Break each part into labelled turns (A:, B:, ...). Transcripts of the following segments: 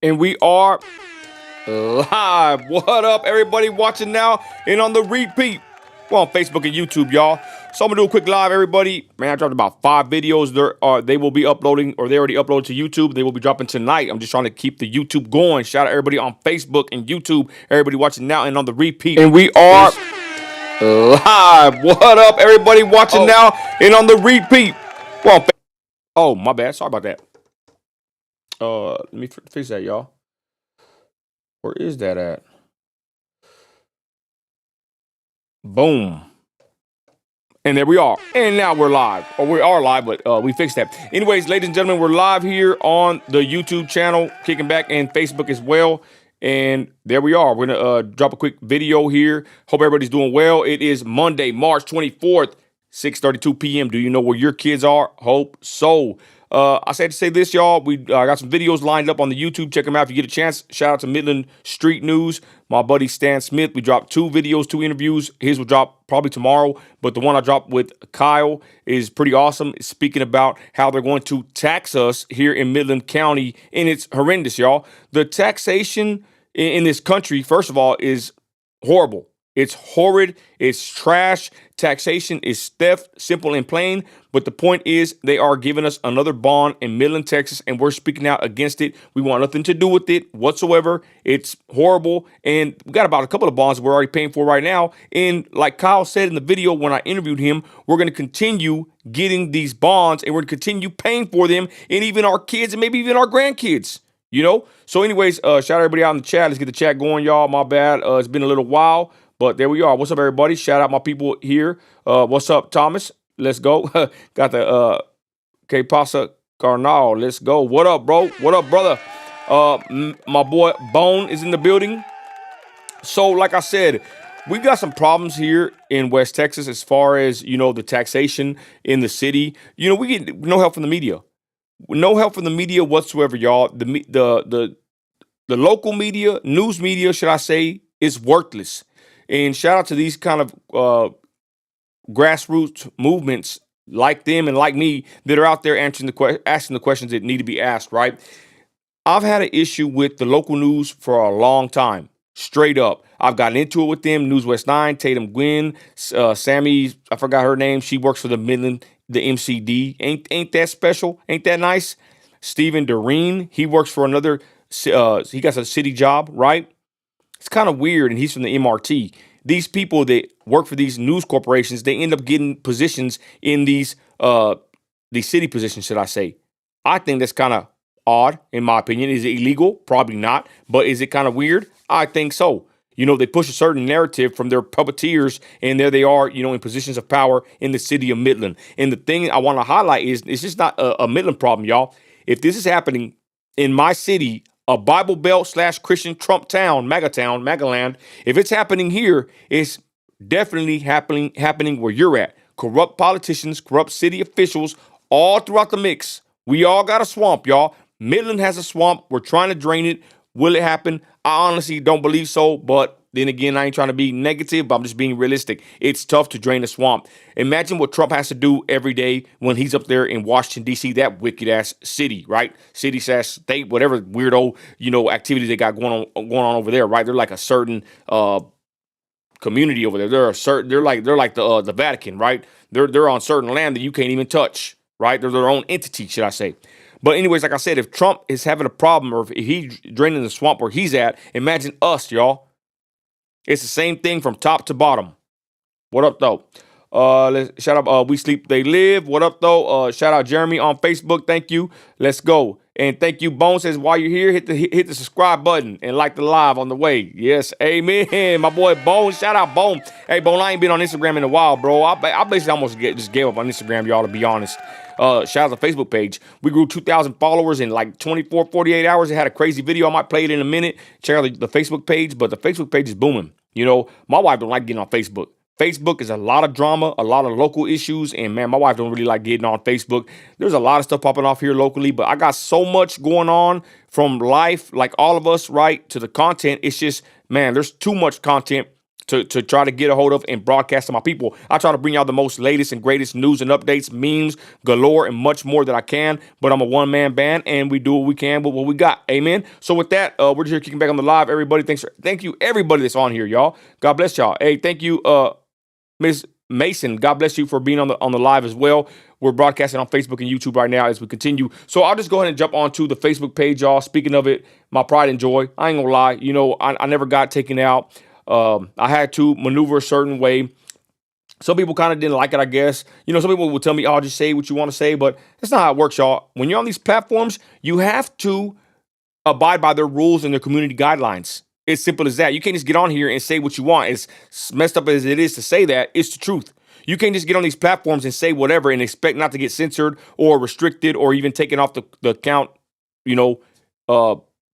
A: And we are live. What up, everybody watching now and on the repeat? We're on Facebook and YouTube, y'all. So I'm gonna do a quick live, everybody. Man, I dropped about 5 videos. They will be uploading, or they already uploaded to YouTube. They will be dropping tonight. I'm just trying to keep the YouTube going. Shout out everybody on Facebook and YouTube. Everybody watching now and on the repeat. And we are live. What up, everybody watching now and on the repeat? We're on Oh, my bad. Sorry about that. Let me fix that, y'all. Where is that at? Boom. And there we are. And now we're live. Or we are live, but we fixed that. Anyways, ladies and gentlemen, we're live here on the YouTube channel, Kicking Back, and Facebook as well. And there we are. We're going to drop a quick video here. Hope everybody's doing well. It is Monday, March 24th, 6:32 p.m. Do you know where your kids are? Hope so. I said to say this, y'all. We got some videos lined up on the YouTube. Check them out if you get a chance. Shout out to Midland Street News. My buddy Stan Smith. We dropped 2 videos, 2 interviews. His will drop probably tomorrow, but the one I dropped with Kyle is pretty awesome. It's speaking about how they're going to tax us here in Midland County, and it's horrendous, y'all. The taxation in this country, first of all, is horrible. It's horrid. It's trash. Taxation is theft, simple and plain. But the point is, they are giving us another bond in Midland, Texas, and we're speaking out against it. We want nothing to do with it whatsoever. It's horrible. And we got about a couple of bonds we're already paying for right now. And like Kyle said in the video when I interviewed him, we're going to continue getting these bonds and we're going to continue paying for them, and even our kids and maybe even our grandkids. You know? So anyways, shout out everybody out in the chat. Let's get the chat going, y'all. My bad. It's been a little while. But there we are. What's up, everybody? Shout out my people here. What's up, Thomas? Let's go. Got the Que Pasa Carnal. Let's go. What up, bro? What up, brother? My boy Bone is in the building. So, like I said, we got some problems here in West Texas as far as, you know, the taxation in the city. You know, we get no help from the media. No help from the media whatsoever, y'all. The local media, news media, should I say, is worthless. And shout out to these kind of grassroots movements like them and like me that are out there asking the questions that need to be asked, right? I've had an issue with the local news for a long time, straight up. I've gotten into it with them, News West 9, Tatum Gwynn, Sammy, I forgot her name. She works for the Midland, the MCD. Ain't that special? Ain't that nice? Stephen Doreen, he works for another, he got a city job, right? It's kind of weird, and he's from the MRT. These people that work for these news corporations, they end up getting positions in these city positions, should I say. I think that's kind of odd, in my opinion. Is it illegal? Probably not. But is it kind of weird? I think so. You know, they push a certain narrative from their puppeteers, and there they are, you know, in positions of power in the city of Midland. And the thing I want to highlight is it's just not a Midland problem, y'all. If this is happening in my city, a Bible Belt / Christian Trump town, MAGAland, if it's happening here, it's definitely happening where you're at. Corrupt politicians, corrupt city officials, all throughout the mix. We all got a swamp, y'all. Midland has a swamp. We're trying to drain it. Will it happen? I honestly don't believe so, but then again, I ain't trying to be negative, but I'm just being realistic. It's tough to drain a swamp. Imagine what Trump has to do every day when he's up there in Washington, D.C., that wicked-ass city, right? City/state, whatever weirdo, you know, activity they got going on over there, right? They're like a certain community over there. They're like the Vatican, right? They're on certain land that you can't even touch, right? They're their own entity, should I say. But anyways, like I said, if Trump is having a problem or if he's draining the swamp where he's at, imagine us, y'all. It's the same thing from top to bottom. What up, though? Shout out, We Sleep, They Live. What up, though? Shout out Jeremy on Facebook. Thank you. Let's go. And thank you, Bone says, while you're here, hit the subscribe button and like the live on the way. Yes, amen. My boy Bone. Shout out Bone. Hey, Bone, I ain't been on Instagram in a while, bro. I basically almost just gave up on Instagram, y'all, to be honest. Shout out to the Facebook page. We grew 2,000 followers in like 24, 48 hours. It had a crazy video. I might play it in a minute. Check out the Facebook page, but the Facebook page is booming. You know, my wife don't like getting on Facebook. Facebook is a lot of drama, a lot of local issues, and man, my wife don't really like getting on Facebook. There's a lot of stuff popping off here locally, but I got so much going on from life, like all of us, right, to the content. It's just, man, there's too much content to try to get a hold of and broadcast to my people. I try to bring y'all the most latest and greatest news and updates, memes galore, and much more that I can. But I'm a one-man band, and we do what we can with what we got. Amen. So with that, we're just here kicking back on the live. Everybody, thank you, everybody that's on here, y'all. God bless y'all. Hey, thank you, Miss Mason. God bless you for being on the live as well. We're broadcasting on Facebook and YouTube right now as we continue. So I'll just go ahead and jump onto the Facebook page, y'all. Speaking of it, my pride and joy. I ain't gonna lie. You know, I never got taken out. I had to maneuver a certain way. Some people kind of didn't like it, I guess. You know, some people will tell me, oh, just say what you want to say. But that's not how it works, y'all. When you're on these platforms, you have to abide by their rules and their community guidelines. It's simple as that. You can't just get on here and say what you want. As messed up as it is to say that, it's the truth. You can't just get on these platforms and say whatever and expect not to get censored or restricted or even taken off the account, you know,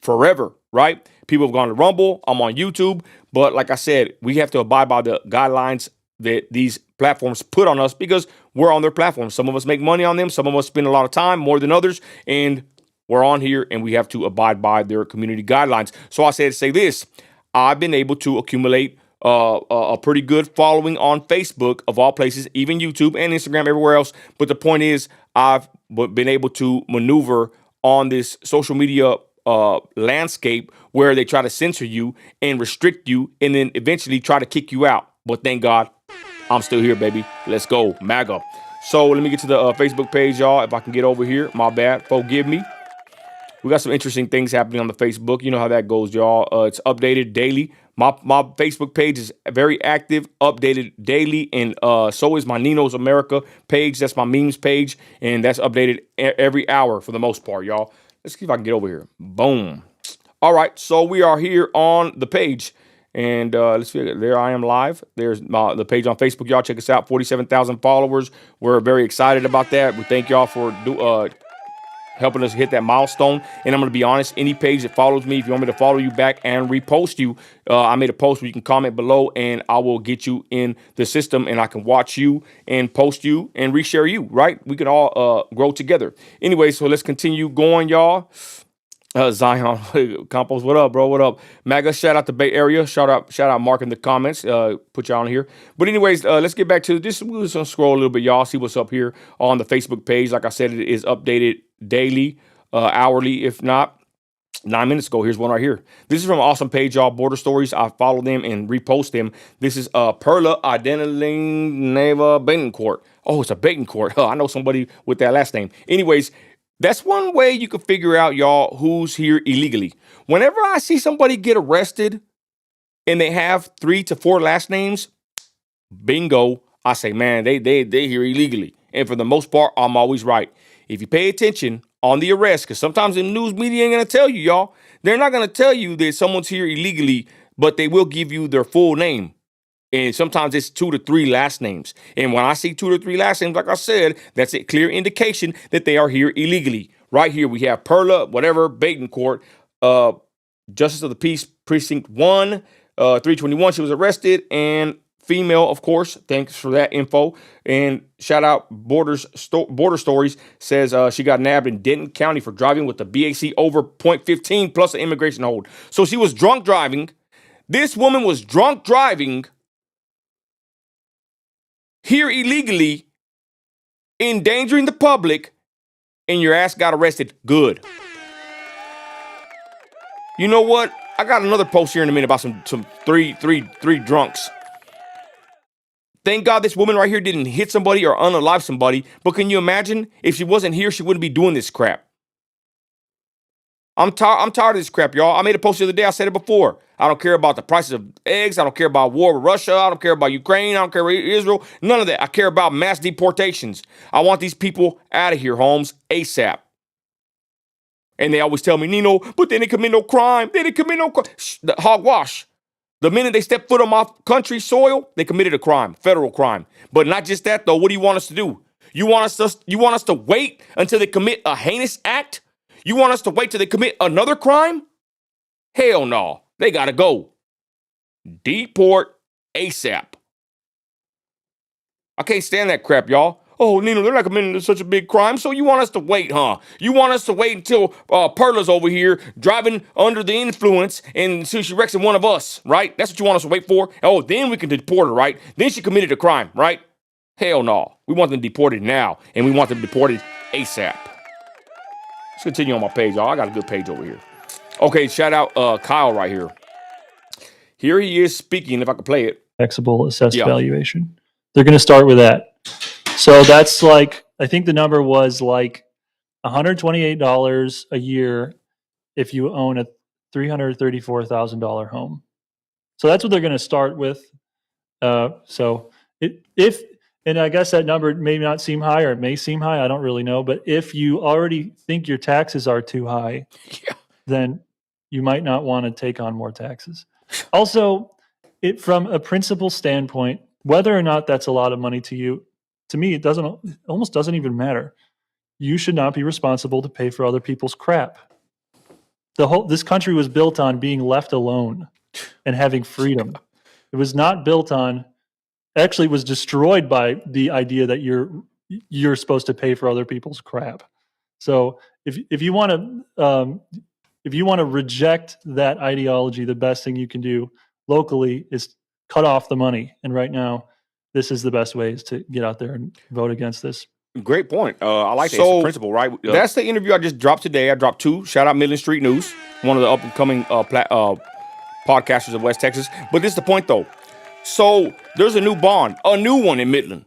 A: forever, right? People have gone to Rumble. I'm on YouTube. But like I said, we have to abide by the guidelines that these platforms put on us because we're on their platforms. Some of us make money on them. Some of us spend a lot of time, more than others. And we're on here and we have to abide by their community guidelines. So I said to say this, I've been able to accumulate a pretty good following on Facebook, of all places, even YouTube and Instagram, everywhere else. But the point is, I've been able to maneuver on this social media landscape where they try to censor you and restrict you and then eventually try to kick you out. But thank God, I'm still here, baby. Let's go, MAGA. So let me get to the Facebook page, y'all. If I can get over here, my bad, forgive me. We got some interesting things happening on the Facebook. You know how that goes, y'all. It's updated daily. My Facebook page is very active, updated daily, and so is my Nino's America page. That's my memes page, and that's updated every hour for the most part, y'all. Let's see if I can get over here. Boom. All right, so we are here on the page, and let's see. There I am live. There's the page on Facebook, y'all. Check us out. 47,000 followers. We're very excited about that. We thank y'all for helping us hit that milestone. And I'm going to be honest, any page that follows me, if you want me to follow you back and repost you, I made a post where you can comment below and I will get you in the system and I can watch you and post you and reshare you, right? We can all grow together. Anyway, so let's continue going, y'all. Zion Compost, what up, bro? What up? MAGA, shout out to Bay Area. Shout out Mark in the comments. Put y'all on here. But anyways, let's get back to this. We're just gonna scroll a little bit, y'all. See what's up here on the Facebook page. Like I said, it is updated daily, hourly, if not. 9 minutes ago, here's one right here. This is from an awesome page, y'all. Border Stories. I follow them and repost them. This is Perla Adeline Neva Betancourt. Oh, it's a Betancourt. I know somebody with that last name. Anyways, that's one way you can figure out, y'all, who's here illegally. Whenever I see somebody get arrested and they have 3 to 4 last names, bingo, I say, man, they here illegally. And for the most part, I'm always right. If you pay attention on the arrest, because sometimes the news media ain't going to tell you, y'all. They're not going to tell you that someone's here illegally, but they will give you their full name. And sometimes it's 2 to 3 last names. And when I see 2 to 3 last names, like I said, that's a clear indication that they are here illegally. Right here, we have Perla, whatever, Betancourt, Justice of the Peace, Precinct 1, 321. She was arrested. And female, of course. Thanks for that info. And shout out Border Stories says she got nabbed in Denton County for driving with the BAC over .15 plus an immigration hold. So she was drunk driving. This woman was drunk driving here illegally, endangering the public, and your ass got arrested. Good. You know what? I got another post here in a minute about some three drunks. Thank God this woman right here didn't hit somebody or unalive somebody. But can you imagine if she wasn't here, she wouldn't be doing this crap. I'm tired of this crap, y'all. I made a post the other day. I said it before. I don't care about the prices of eggs. I don't care about war with Russia. I don't care about Ukraine. I don't care about Israel. None of that. I care about mass deportations. I want these people out of here, Holmes, ASAP. And they always tell me, Nino, but they didn't commit no crime. They didn't commit no crime. The hogwash. The minute they step foot on my country soil, they committed a crime, federal crime. But not just that, though. What do you want us to do? You want us to wait until they commit a heinous act? You want us to wait till they commit another crime? Hell no. They got to go. Deport ASAP. I can't stand that crap, y'all. Oh, Nino, they're not committing such a big crime, so you want us to wait, huh? You want us to wait until Perla's over here driving under the influence and so she wrecks one of us, right? That's what you want us to wait for? Oh, then we can deport her, right? Then she committed a crime, right? Hell no. We want them deported now, and we want them deported ASAP. Let's continue on my page, y'all. I got a good page over here. Okay, shout out Kyle right here. Here he is speaking, if I could play it.
B: Taxable assessed valuation. They're going to start with that. So that's like, I think the number was like $128 a year if you own a $334,000 home. So that's what they're going to start with. And I guess that number may not seem high, or it may seem high. I don't really know. But if you already think your taxes are too high, then you might not want to take on more taxes. Also, from a principal standpoint, whether or not that's a lot of money to you, to me, it almost doesn't even matter. You should not be responsible to pay for other people's crap. This country was built on being left alone and having freedom. It was not built on. Actually, was destroyed by the idea that you're supposed to pay for other people's crap. So if you want to reject that ideology, the best thing you can do locally is cut off the money. And right now, this is the best way is to get out there and vote against this.
A: Great point. I like that. It's the principle, right? That's the interview I just dropped today. I dropped 2. Shout out Midland Street News, one of the up-and-coming podcasters of West Texas. But this is the point, though. So there's a new bond, a new one in Midland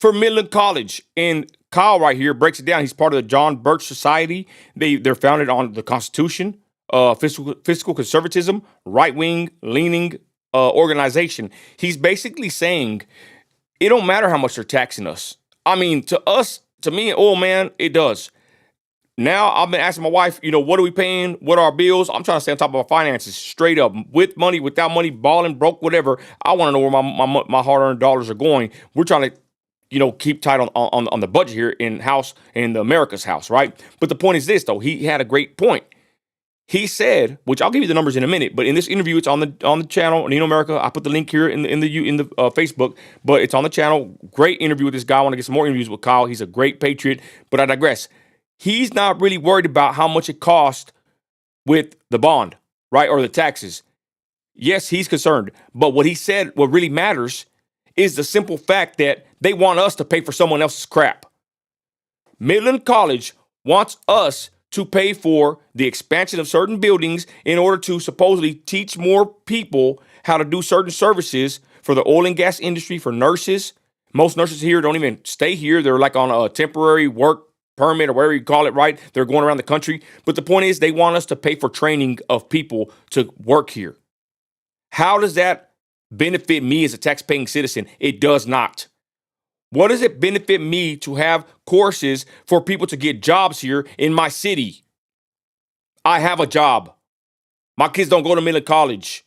A: for Midland College. And Kyle right here breaks it down. He's part of the John Birch Society. They're founded on the Constitution, fiscal conservatism, right-wing leaning organization. He's basically saying it don't matter how much they're taxing us. I mean, to me, oh man, it does. Now I've been asking my wife, what are we paying? What are our bills? I'm trying to stay on top of our finances, straight up, with money, without money, balling, broke, whatever. I want to know where my hard-earned dollars are going. We're trying to, keep tight on the budget here in the America's house, right? But the point is this, though. He had a great point. He said, which I'll give you the numbers in a minute, but in this interview, it's on the channel, Nino America. I put the link here in the Facebook, but it's on the channel. Great interview with this guy. I want to get some more interviews with Kyle. He's a great patriot, but I digress. He's not really worried about how much it cost with the bond, right, or the taxes. Yes, he's concerned, but what he said, what really matters is the simple fact that they want us to pay for someone else's crap. Midland College wants us to pay for the expansion of certain buildings in order to supposedly teach more people how to do certain services for the oil and gas industry, for nurses. Most nurses here don't even stay here. They're like on a temporary work permit or whatever you call it, right? They're going around the country. But the point is they want us to pay for training of people to work here. How does that benefit me as a tax-paying citizen? It does not. What does it benefit me to have courses for people to get jobs here in my city? I have a job. My kids don't go to Midland College.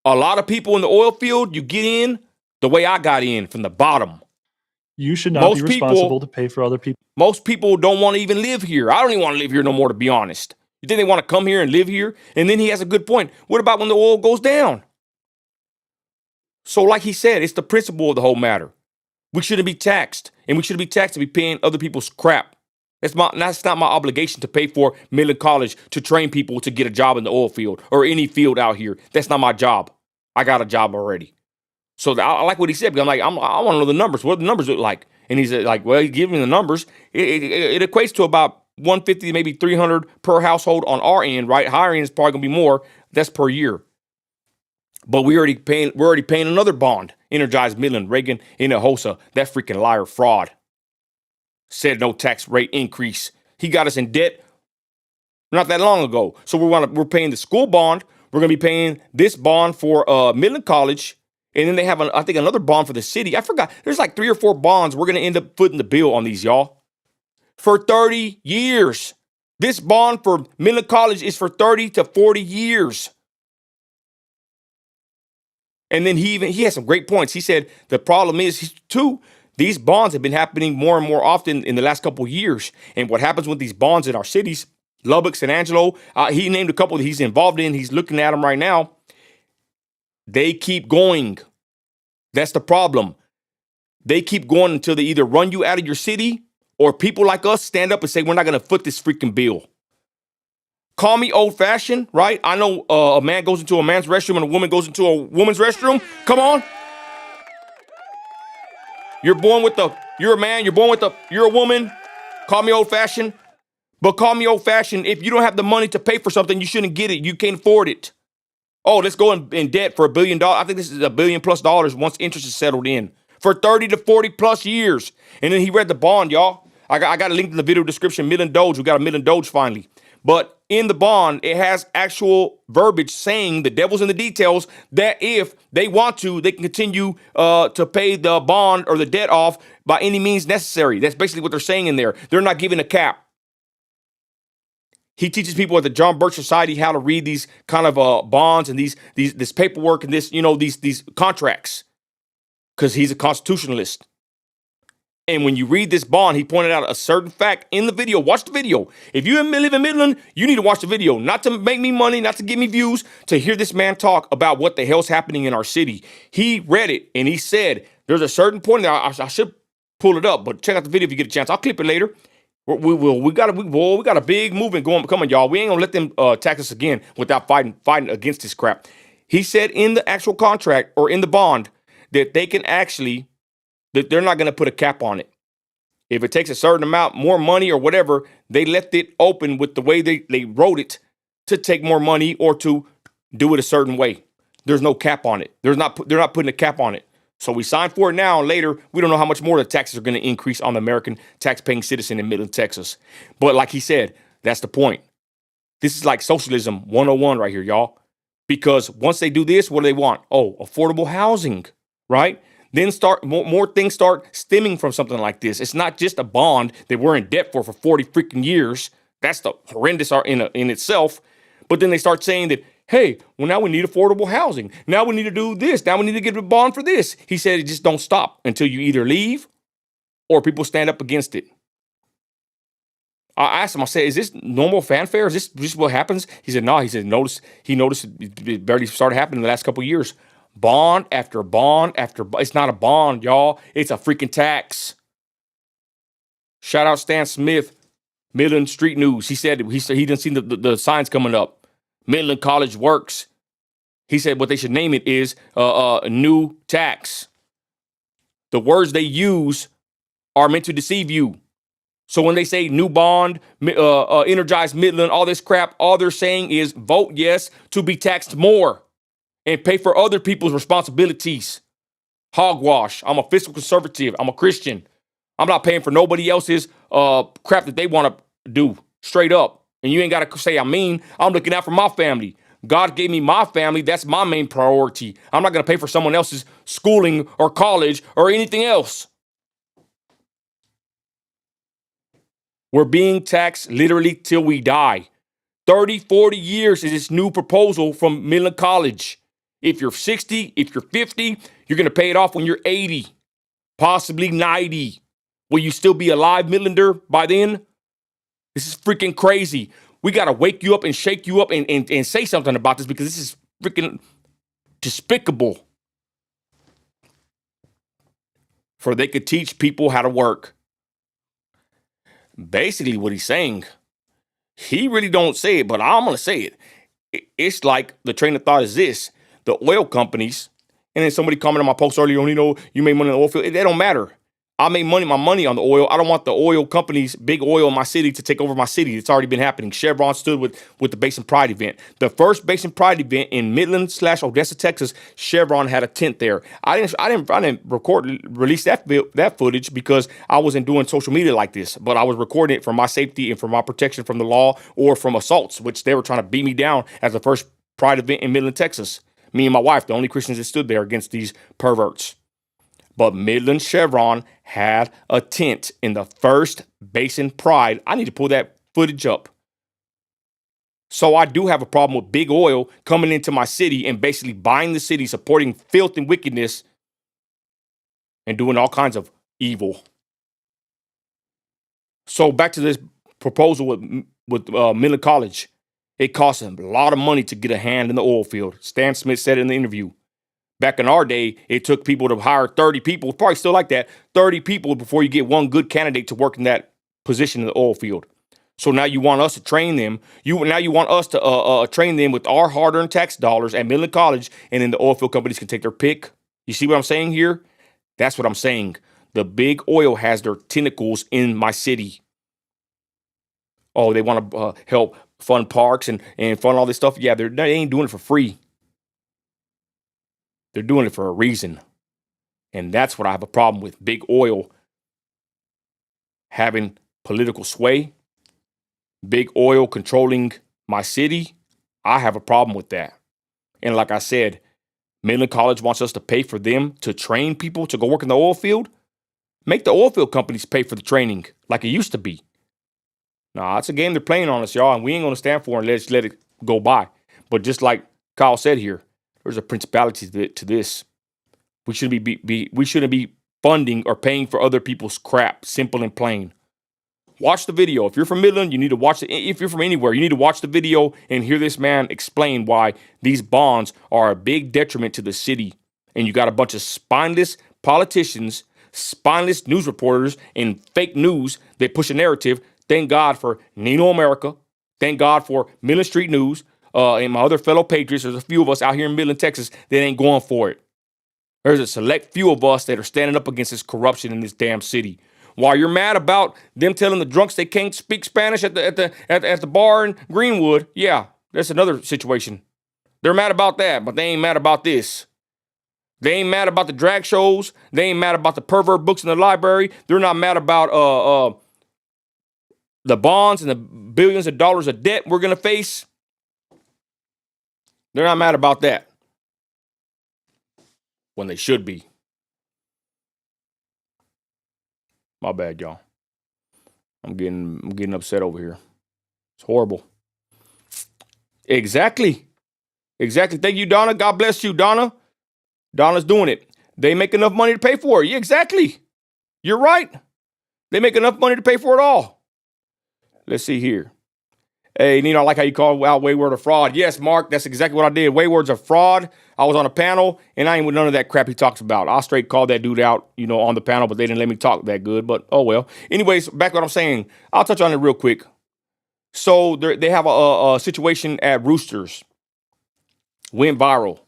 A: A lot of people in the oil field, you get in the way I got in, from the bottom.
B: You should not be responsible to pay for other people.
A: Most people don't want to even live here. I don't even want to live here no more, to be honest. You think they want to come here and live here? And then he has a good point. What about when the oil goes down? So like he said, it's the principle of the whole matter. We shouldn't be taxed, and we shouldn't be taxed to be paying other people's crap. That's not my obligation to pay for Midland College to train people to get a job in the oil field or any field out here. That's not my job. I got a job already. So I like what he said, because I'm like, I want to know the numbers. What do the numbers look like? And he's like, well, he's giving me the numbers. It equates to about $150, maybe $300 per household on our end, right? Higher end is probably going to be more. That's per year. But we're already paying another bond. Energized Midland, Reagan, Hinojosa, that freaking liar fraud. Said no tax rate increase. He got us in debt not that long ago. So we're paying the school bond. We're going to be paying this bond for Midland College. And then they have, I think, another bond for the city. I forgot. There's like 3 or 4 bonds. We're going to end up footing the bill on these, y'all. For 30 years. This bond for Midland College is for 30 to 40 years. And then he has some great points. He said the problem is, too, these bonds have been happening more and more often in the last couple of years. And what happens with these bonds in our cities, Lubbock, San Angelo, he named a couple that he's involved in. He's looking at them right now. They keep going. That's the problem. they keep going until they either run you out of your city or people like us stand up and say, we're not going to foot this freaking bill. Call me old-fashioned, right? I know a man goes into a man's restroom and a woman goes into a woman's restroom. Come on. You're a man, you're a woman. Call me old-fashioned. But call me old-fashioned. If you don't have the money to pay for something, you shouldn't get it. You can't afford it. Oh, let's go in debt for $1 billion. I think this is $1 billion+ once interest is settled in for 30 to 40 plus years. And then he read the bond, y'all. I got a link in the video description. Midland Doge. We got a Midland Doge finally. But in the bond, it has actual verbiage saying the devil's in the details that if they want to, they can continue to pay the bond or the debt off by any means necessary. That's basically what they're saying in there. They're not giving a cap. He teaches people at the John Birch Society how to read these kind of bonds and this paperwork and these contracts, because he's a constitutionalist. And when you read this bond, he pointed out a certain fact in the video. Watch the video. If you live in Midland, you need to watch the video, not to make me money, not to give me views, to hear this man talk about what the hell's happening in our city. He read it and he said, there's a certain point there. I should pull it up, but check out the video if you get a chance. I'll clip it later. We got a big movement coming, y'all. We ain't gonna let them attack us again without fighting against this crap. He said in the actual contract or in the bond that they can actually, that they're not gonna put a cap on it. If it takes a certain amount, more money or whatever, they left it open with the way they wrote it to take more money or to do it a certain way. There's no cap on it. They're not putting a cap on it. So we signed for it now, and later, we don't know how much more the taxes are going to increase on the American tax-paying citizen in Midland, Texas. But like he said, that's the point. This is like socialism 101 right here, y'all. Because once they do this, what do they want? Oh, affordable housing, right? Then more things start stemming from something like this. It's not just a bond that we're in debt for 40 freaking years. That's the horrendous in itself. But then they start saying that, hey, well, now we need affordable housing. Now we need to do this. Now we need to get a bond for this. He said, it just don't stop until you either leave or people stand up against it. I asked him, I said, is this normal fanfare? Is this just what happens? He said, no. He said, he noticed it barely started happening in the last couple of years. Bond after bond after bond. It's not a bond, y'all. It's a freaking tax. Shout out Stan Smith, Midland Street News. He said he didn't see the signs coming up. Midland College Works. He said what they should name it is a new tax. The words they use are meant to deceive you. So when they say new bond, energize Midland, all this crap, all they're saying is vote yes to be taxed more and pay for other people's responsibilities. Hogwash. I'm a fiscal conservative. I'm a Christian. I'm not paying for nobody else's crap that they want to do. Straight up. And you ain't got to say I'm mean. I'm looking out for my family. God gave me my family. That's my main priority. I'm not going to pay for someone else's schooling or college or anything else. We're being taxed literally till we die. 30, 40 years is this new proposal from Midland College. If you're 60, if you're 50, you're going to pay it off when you're 80, possibly 90. Will you still be alive, Midlander, by then? This is freaking crazy. We got to wake you up and shake you up and say something about this, because this is freaking despicable. For they could teach people how to work. Basically what he's saying, he really don't say it, but I'm going to say it. It's like the train of thought is this. The oil companies, and then somebody commented on my post earlier on, you made money in the oil field. It don't matter. I made my money on the oil. I don't want the oil companies, big oil in my city, to take over my city. It's already been happening. Chevron stood with the Basin Pride event. The first Basin Pride event in Midland/Odessa, Texas, Chevron had a tent there. I didn't release that footage because I wasn't doing social media like this, but I was recording it for my safety and for my protection from the law or from assaults, which they were trying to beat me down as the first Pride event in Midland, Texas. Me and my wife, the only Christians that stood there against these perverts. But Midland Chevron had a tent in the first Basin Pride. I need to pull that footage up. So I do have a problem with big oil coming into my city and basically buying the city, supporting filth and wickedness, and doing all kinds of evil. So back to this proposal with Midland College. It costs them a lot of money to get a hand in the oil field. Stan Smith said in the interview. Back in our day, it took people to hire 30 people, probably still like that, 30 people before you get one good candidate to work in that position in the oil field. So now you want us to train them. You want us to train them with our hard-earned tax dollars at Midland College, and then the oil field companies can take their pick. You see what I'm saying here? That's what I'm saying. The big oil has their tentacles in my city. Oh, they want to help fund parks and fund all this stuff. Yeah, they ain't doing it for free. They're doing it for a reason. And that's what I have a problem with. Big oil having political sway, big oil controlling my city. I have a problem with that. And like I said, Midland College wants us to pay for them to train people to go work in the oil field. Make the oil field companies pay for the training like it used to be. Nah, it's a game they're playing on us, y'all, and we ain't going to stand for it and let's let it go by. But just like Kyle said here, there's a principality to this. We shouldn't be funding or paying for other people's crap, simple and plain. Watch the video. If you're from Midland, you need to watch it. If you're from anywhere, you need to watch the video and hear this man explain why these bonds are a big detriment to the city. And you got a bunch of spineless politicians, spineless news reporters, and fake news that push a narrative. Thank God for Nino America. Thank God for Midland Street News and my other fellow patriots. There's a few of us out here in Midland, Texas that ain't going for it. There's a select few of us that are standing up against this corruption in this damn city. While you're mad about them telling the drunks they can't speak Spanish at the bar in Greenwood, yeah, that's another situation. They're mad about that, but they ain't mad about this. They ain't mad about the drag shows. They ain't mad about the pervert books in the library. They're not mad about the bonds and the billions of dollars of debt we're gonna face. They're not mad about that. When they should be. My bad, y'all. I'm getting upset over here. It's horrible. Exactly. Thank you, Donna. God bless you, Donna. Donna's doing it. They make enough money to pay for it. Yeah, exactly. You're right. They make enough money to pay for it all. Let's see here. Hey, Nino, I like how you call out Wayward a fraud. Yes, Mark, that's exactly what I did. Wayward's a fraud. I was on a panel, and I ain't with none of that crap he talks about. I straight called that dude out, on the panel, but they didn't let me talk that good. But, oh, well. Anyways, back to what I'm saying. I'll touch on it real quick. So they have a situation at Roosters. Went viral.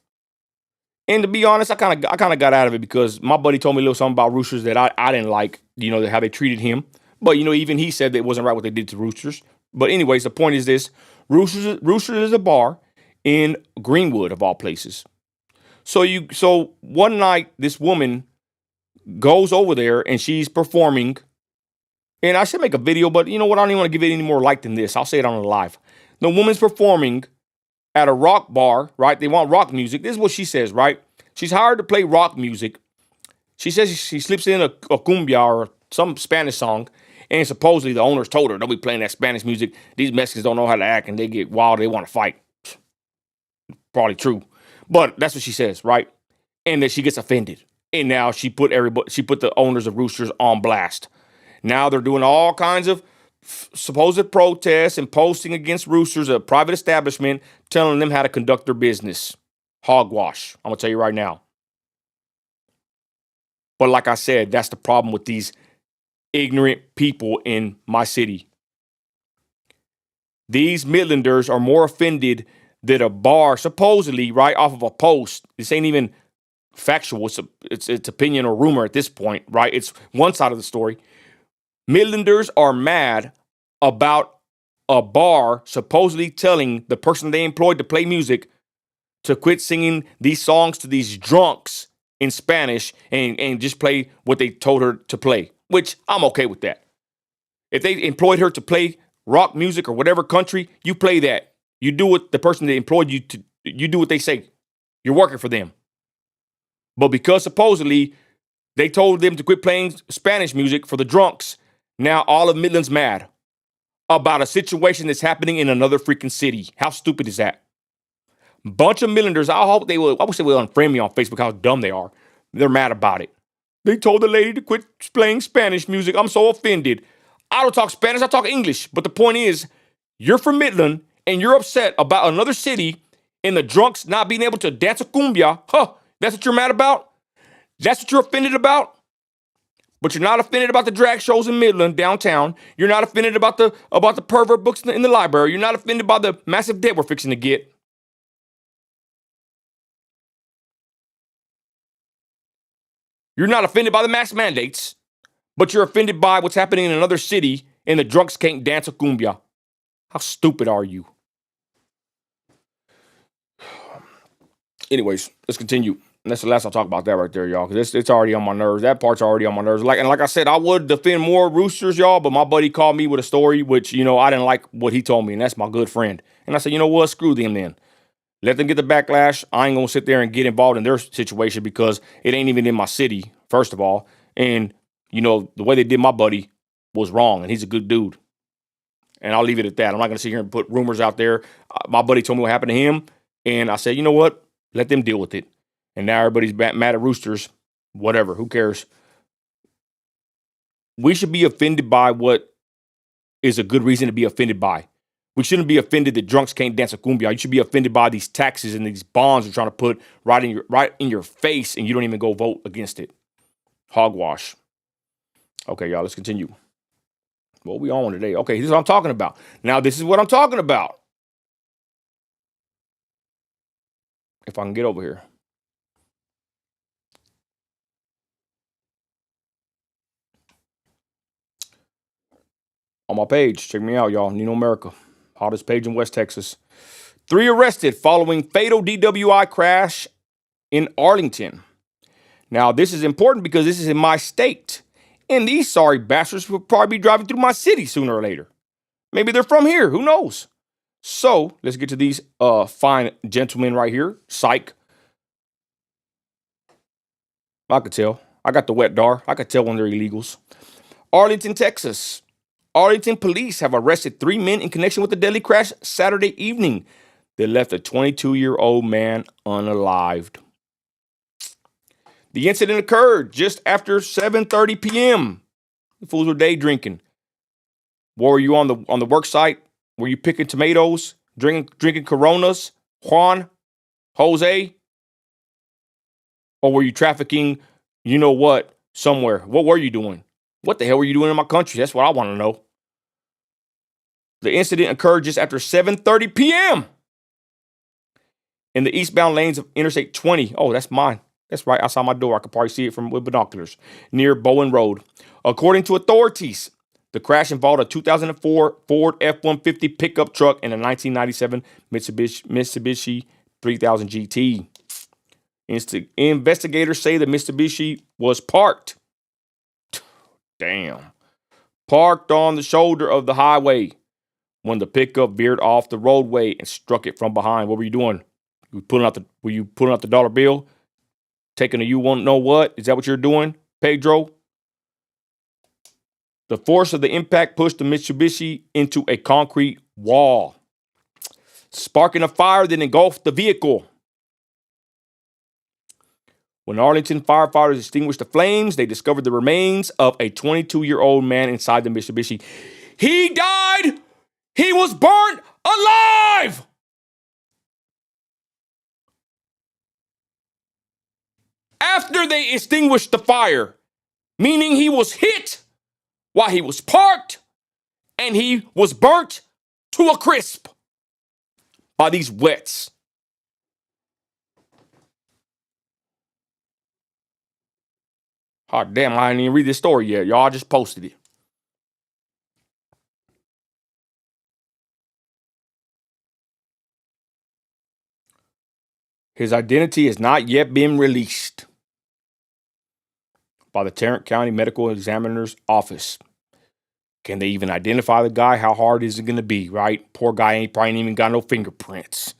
A: And to be honest, I kind of got out of it because my buddy told me a little something about Roosters that I didn't like, how they treated him. But, even he said that it wasn't right what they did to Roosters. But anyways, the point is this. Roosters is a bar in Greenwood, of all places. So one night, this woman goes over there and she's performing. And I should make a video, but you know what? I don't even want to give it any more light than this. I'll say it on the live. The woman's performing at a rock bar, right? They want rock music. This is what she says, right? She's hired to play rock music. She says she slips in a cumbia or some Spanish song. And supposedly the owners told her, don't be playing that Spanish music. These Mexicans don't know how to act and they get wild. They want to fight. Probably true. But that's what she says, right? And then she gets offended. And now she put the owners of Roosters on blast. Now they're doing all kinds of supposed protests and posting against Roosters, a private establishment, telling them how to conduct their business. Hogwash. I'm going to tell you right now. But like I said, that's the problem with these ignorant people in my city. These Midlanders are more offended that a bar, supposedly, right off of a post, this ain't even factual, it's opinion or rumor at this point, right? It's one side of the story. Midlanders are mad about a bar supposedly telling the person they employed to play music to quit singing these songs to these drunks in Spanish and just play what they told her to play. Which I'm okay with that. If they employed her to play rock music or whatever country, you play that. You do what the person that employed you to, you do what they say. You're working for them. But because supposedly they told them to quit playing Spanish music for the drunks, now all of Midland's mad about a situation that's happening in another freaking city. How stupid is that? Bunch of Midlanders, I wish they would unfriend me on Facebook how dumb they are. They're mad about it. They told the lady to quit playing Spanish music. I'm so offended. I don't talk Spanish, I talk English. But the point is, you're from Midland and you're upset about another city and the drunks not being able to dance a cumbia. Huh, That's what you're mad about? That's what you're offended about? But you're not offended about the drag shows in Midland, downtown. You're not offended about the pervert books in the library. You're not offended by the massive debt we're fixing to get. You're not offended by the mask mandates, but you're offended by what's happening in another city and the drunks can't dance a cumbia. How stupid are you? Anyways, let's continue. And that's the last I'll talk about that right there, y'all, because it's already on my nerves. That part's already on my nerves. Like I said, I would defend more Roosters, y'all, but my buddy called me with a story, which, I didn't like what he told me, and that's my good friend. And I said, you know what? Screw them then. Let them get the backlash. I ain't going to sit there and get involved in their situation because it ain't even in my city, first of all. And, the way they did my buddy was wrong, and he's a good dude. And I'll leave it at that. I'm not going to sit here and put rumors out there. My buddy told me what happened to him, and I said, you know what? Let them deal with it. And now everybody's mad at Roosters. Whatever. Who cares? We should be offended by what is a good reason to be offended by. We shouldn't be offended that drunks can't dance a cumbia. You should be offended by these taxes and these bonds you're trying to put right in your face, and you don't even go vote against it. Hogwash. Okay, y'all, let's continue. What we on today? Okay, this is what I'm talking about. Now, this is what I'm talking about. If I can get over here. On my page, check me out, y'all. Nino America. Hottest page in West Texas. 3 arrested following fatal DWI crash in Arlington. Now, this is important because this is in my state. And these sorry bastards will probably be driving through my city sooner or later. Maybe they're from here. Who knows? So, let's get to these fine gentlemen right here. Psych. I could tell. I got the wet dar. I could tell when they're illegals. Arlington, Texas. Arlington police have arrested 3 men in connection with the deadly crash Saturday evening. They left a 22-year-old man unalived. The incident occurred just after 7:30 p.m. The fools were day drinking. Were you on the work site? Were you picking tomatoes, drinking Coronas, Juan, Jose? Or were you trafficking, somewhere? What were you doing? What the hell were you doing in my country? That's what I want to know. The incident occurred just after 7:30 p.m. in the eastbound lanes of Interstate 20. Oh, that's mine. That's right outside my door. I could probably see it with binoculars near Bowen Road. According to authorities, the crash involved a 2004 Ford F-150 pickup truck and a 1997 Mitsubishi 3000 GT. Investigators say the Mitsubishi was parked. Damn. Parked on the shoulder of the highway when the pickup veered off the roadway and struck it from behind. What were you doing? Were you pulling out the dollar bill? Taking a you won't know what? Is that what you're doing, Pedro? The force of the impact pushed the Mitsubishi into a concrete wall, sparking a fire that engulfed the vehicle. When Arlington firefighters extinguished the flames, they discovered the remains of a 22-year-old man inside the Mitsubishi. He died! He was burnt alive! After they extinguished the fire, meaning he was hit while he was parked and he was burnt to a crisp by these wets. Oh, damn, I didn't even read this story yet. Y'all, I just posted it. His identity has not yet been released by the Tarrant County Medical Examiner's Office. Can they even identify the guy? How hard is it going to be, right? Poor guy probably ain't even got no fingerprints.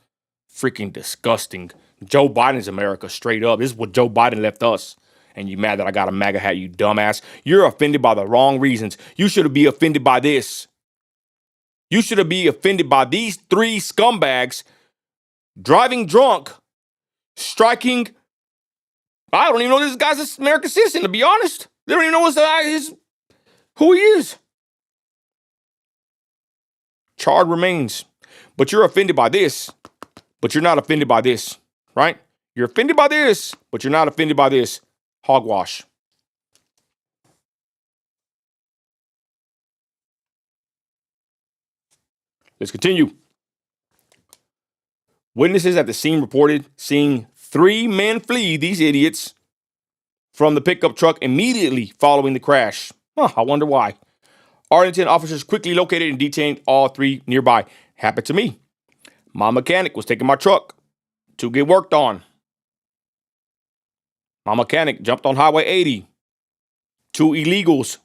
A: Freaking disgusting. Joe Biden's America, straight up. This is what Joe Biden left us. And you mad that I got a MAGA hat, you dumbass. You're offended by the wrong reasons. You should be offended by this. You should be offended by these 3 scumbags driving drunk, striking. I don't even know this guy's an American citizen, to be honest. They don't even know who he is. Charred remains. But you're offended by this. But you're not offended by this, right? You're offended by this, but you're not offended by this. Hogwash. Let's continue. Witnesses at the scene reported seeing 3 men flee, these idiots, from the pickup truck immediately following the crash. I wonder why. Arlington officers quickly located and detained all 3 nearby. Happened to me. My mechanic was taking my truck to get worked on. My mechanic jumped on Highway 80. 2 illegals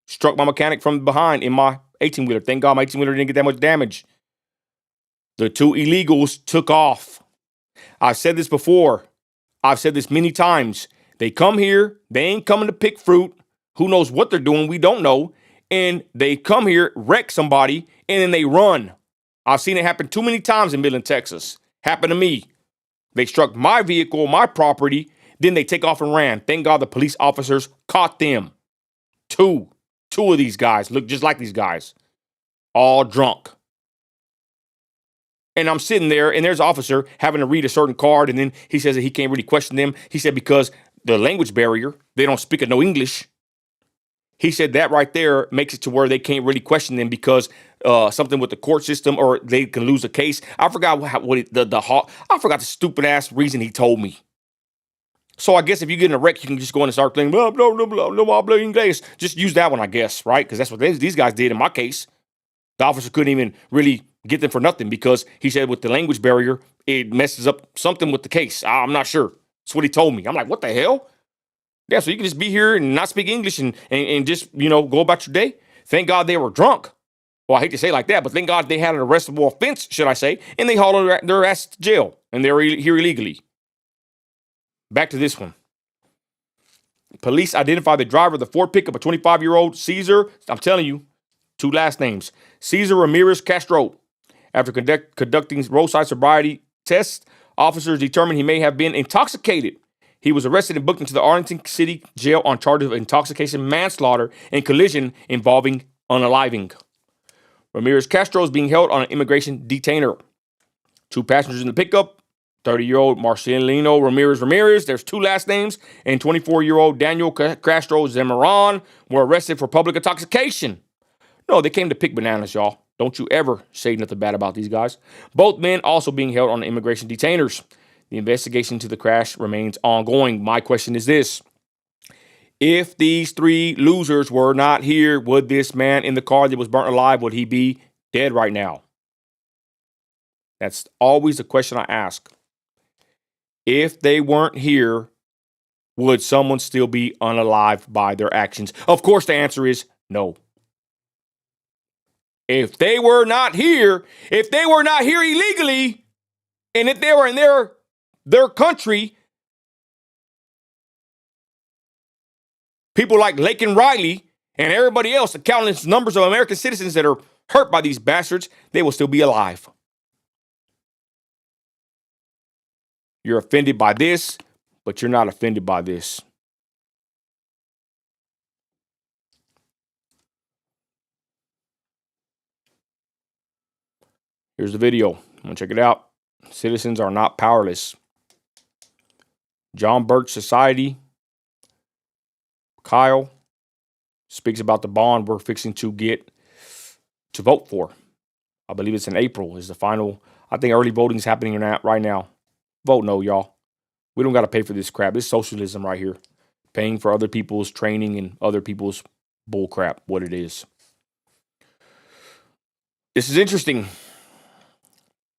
A: struck my mechanic from behind in my 18-wheeler. Thank God my 18-wheeler didn't get that much damage. The 2 illegals took off. I've said this before. I've said this many times. They come here. They ain't coming to pick fruit. Who knows what they're doing? We don't know. And they come here, wreck somebody, and then they run. I've seen it happen too many times in Midland, Texas. Happened to me. They struck my vehicle, my property, then they take off and ran. Thank God the police officers caught them. Two of these guys look just like these guys. All drunk. And I'm sitting there, and there's an officer having to read a certain card, and then he says that he can't really question them. He said because the language barrier, they don't speak no English. He said that right there makes it to where they can't really question them because something with the court system, or they can lose a case. I forgot I forgot the stupid ass reason he told me. So I guess if you get in a wreck, you can just go in and start playing blah blah blah blah blah blah English. Just use that one, I guess, right? Because that's what these guys did in my case. The officer couldn't even really get them for nothing because he said with the language barrier, it messes up something with the case. I'm not sure. That's what he told me. I'm like, what the hell? Yeah, so you can just be here and not speak English and just, go about your day. Thank God they were drunk. Well, I hate to say it like that, but thank God they had an arrestable offense, should I say, and they hauled their ass to jail, and they were here illegally. Back to this one. Police identified the driver of the Ford pickup, a 25-year-old Cesar. I'm telling you, 2 last names. Cesar Ramirez Castro. After conducting roadside sobriety tests, officers determined he may have been intoxicated. He was arrested and booked into the Arlington City Jail on charges of intoxication, manslaughter, and collision involving unaliving. Ramirez Castro is being held on an immigration detainer. 2 passengers in the pickup, 30-year-old Marcelino Ramirez, there's 2 last names, and 24-year-old Daniel Castro Zamaran were arrested for public intoxication. No, they came to pick bananas, y'all. Don't you ever say nothing bad about these guys. Both men also being held on immigration detainers. The investigation into the crash remains ongoing. My question is this. If these 3 losers were not here, would this man in the car that was burnt alive, would he be dead right now? That's always the question I ask. If they weren't here, would someone still be unalived by their actions? Of course, the answer is no. If they were not here illegally, and if they were in their country, people like Lake and Riley and everybody else, the countless numbers of American citizens that are hurt by these bastards, they will still be alive. You're offended by this, but you're not offended by this. Here's the video. I'm going to check it out. Citizens are not powerless. John Birch Society. Kyle speaks about the bond we're fixing to get to vote for. I believe it's in April is the final. I think early voting is happening right now. Vote no, y'all. We don't got to pay for this crap. It's socialism right here. Paying for other people's training and other people's bull crap, what it is. This is interesting.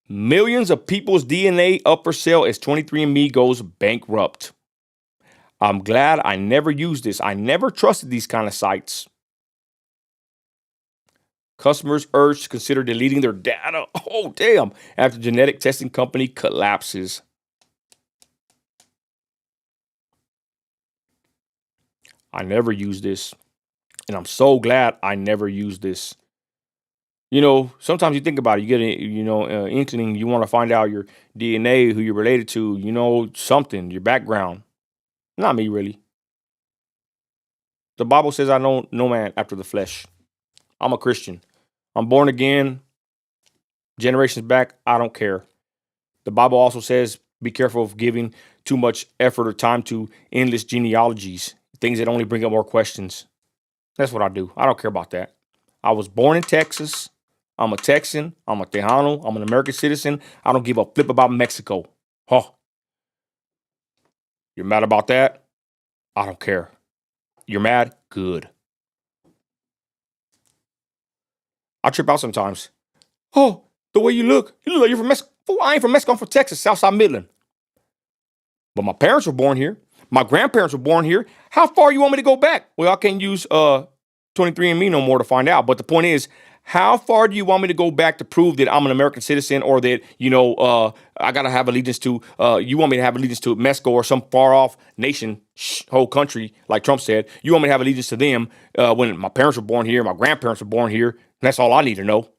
A: Millions of people's DNA up for sale as 23andMe goes bankrupt. I'm glad I never used this. I never trusted these kind of sites. Customers urged to consider deleting their data. Oh, damn. After genetic testing company collapses. I never used this. And I'm so glad I never used this. Sometimes you think about it. You get an inkling. You want to find out your DNA, who you're related to, something, your background. Not me, really. The Bible says I know no man after the flesh. I'm a Christian. I'm born again. Generations back, I don't care. The Bible also says Be careful of giving too much effort or time to endless genealogies, things that only bring up more questions. That's what I do. I don't care about that. I was born in Texas. I'm a Texan. I'm a Tejano. I'm an American citizen. I don't give a flip about Mexico. Oh, you're mad about that? I don't care. You're mad? Good. I trip out sometimes. Oh, the way you look like you're from Mexico. Fool, I ain't from Mexico. I'm from Texas, Southside Midland. But my parents were born here. My grandparents were born here. How far you want me to go back? Well, I can't use 23andMe no more to find out. But the point is, how far do you want me to go back to prove that I'm an American citizen, or that, I got to have allegiance to, you want me to have allegiance to Mexico or some far off nation, whole country, like Trump said. You want me to have allegiance to them when my parents were born here, my grandparents were born here. That's all I need to know.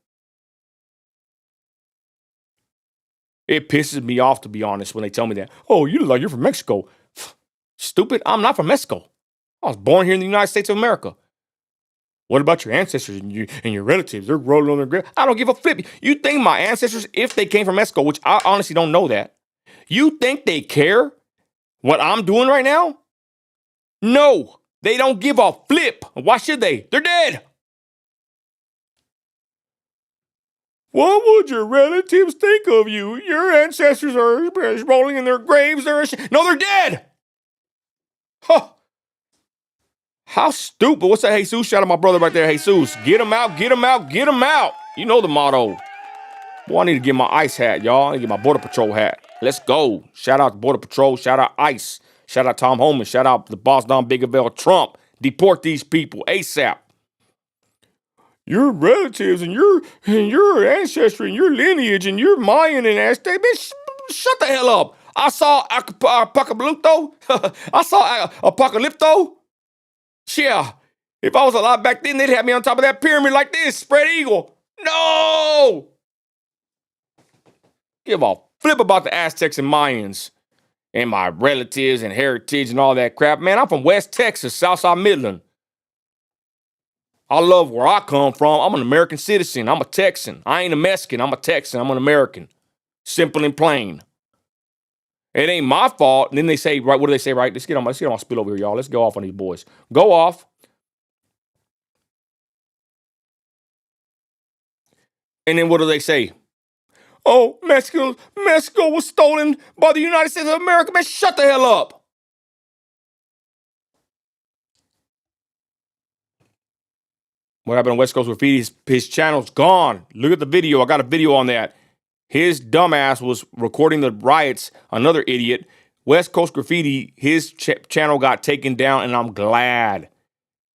A: It pisses me off, to be honest, when they tell me that. Oh, you look like you're from Mexico. Stupid. I'm not from Mexico. I was born here in the United States of America. What about your ancestors and your relatives? They're rolling on their grave. I don't give a flip. You think my ancestors, if they came from Mexico, which I honestly don't know that, you think they care what I'm doing right now? No, they don't give a flip. Why should they? They're dead. What would your relatives think of you? Your ancestors are rolling in their graves. No, they're dead. Huh. How stupid. What's that, Jesus? Shout out my brother right there, Jesus. Get him out, get him out, get him out. You know the motto. Boy, I need to get my ICE hat, y'all. I need to get my Border Patrol hat. Let's go. Shout out to Border Patrol. Shout out ICE. Shout out Tom Homan. Shout out the boss, Don Bigavell Trump. Deport these people ASAP. Your relatives and your ancestry and your lineage and your Mayan and Aztec, bitch, shut the hell up. I saw Apocalypto. I saw Apocalypto. Yeah. If I was alive back then, they'd have me on top of that pyramid like this, spread eagle. No! Give a flip about the Aztecs and Mayans and my relatives and heritage and all that crap. Man, I'm from West Texas, Southside Midland. I love where I come from. I'm an American citizen. I'm a Texan. I ain't a Mexican. I'm a Texan. I'm an American. Simple and plain. It ain't my fault. And then they say, right, what do they say, right? Let's get on my spill over here, y'all. Let's go off on these boys. Go off. And then what do they say? Oh, Mexico was stolen by the United States of America. Man, shut the hell up. What happened on West Coast Graffiti? His channel's gone. Look at the video. I got a video on that. His dumbass was recording the riots. Another idiot. West Coast Graffiti, his channel got taken down, and I'm glad.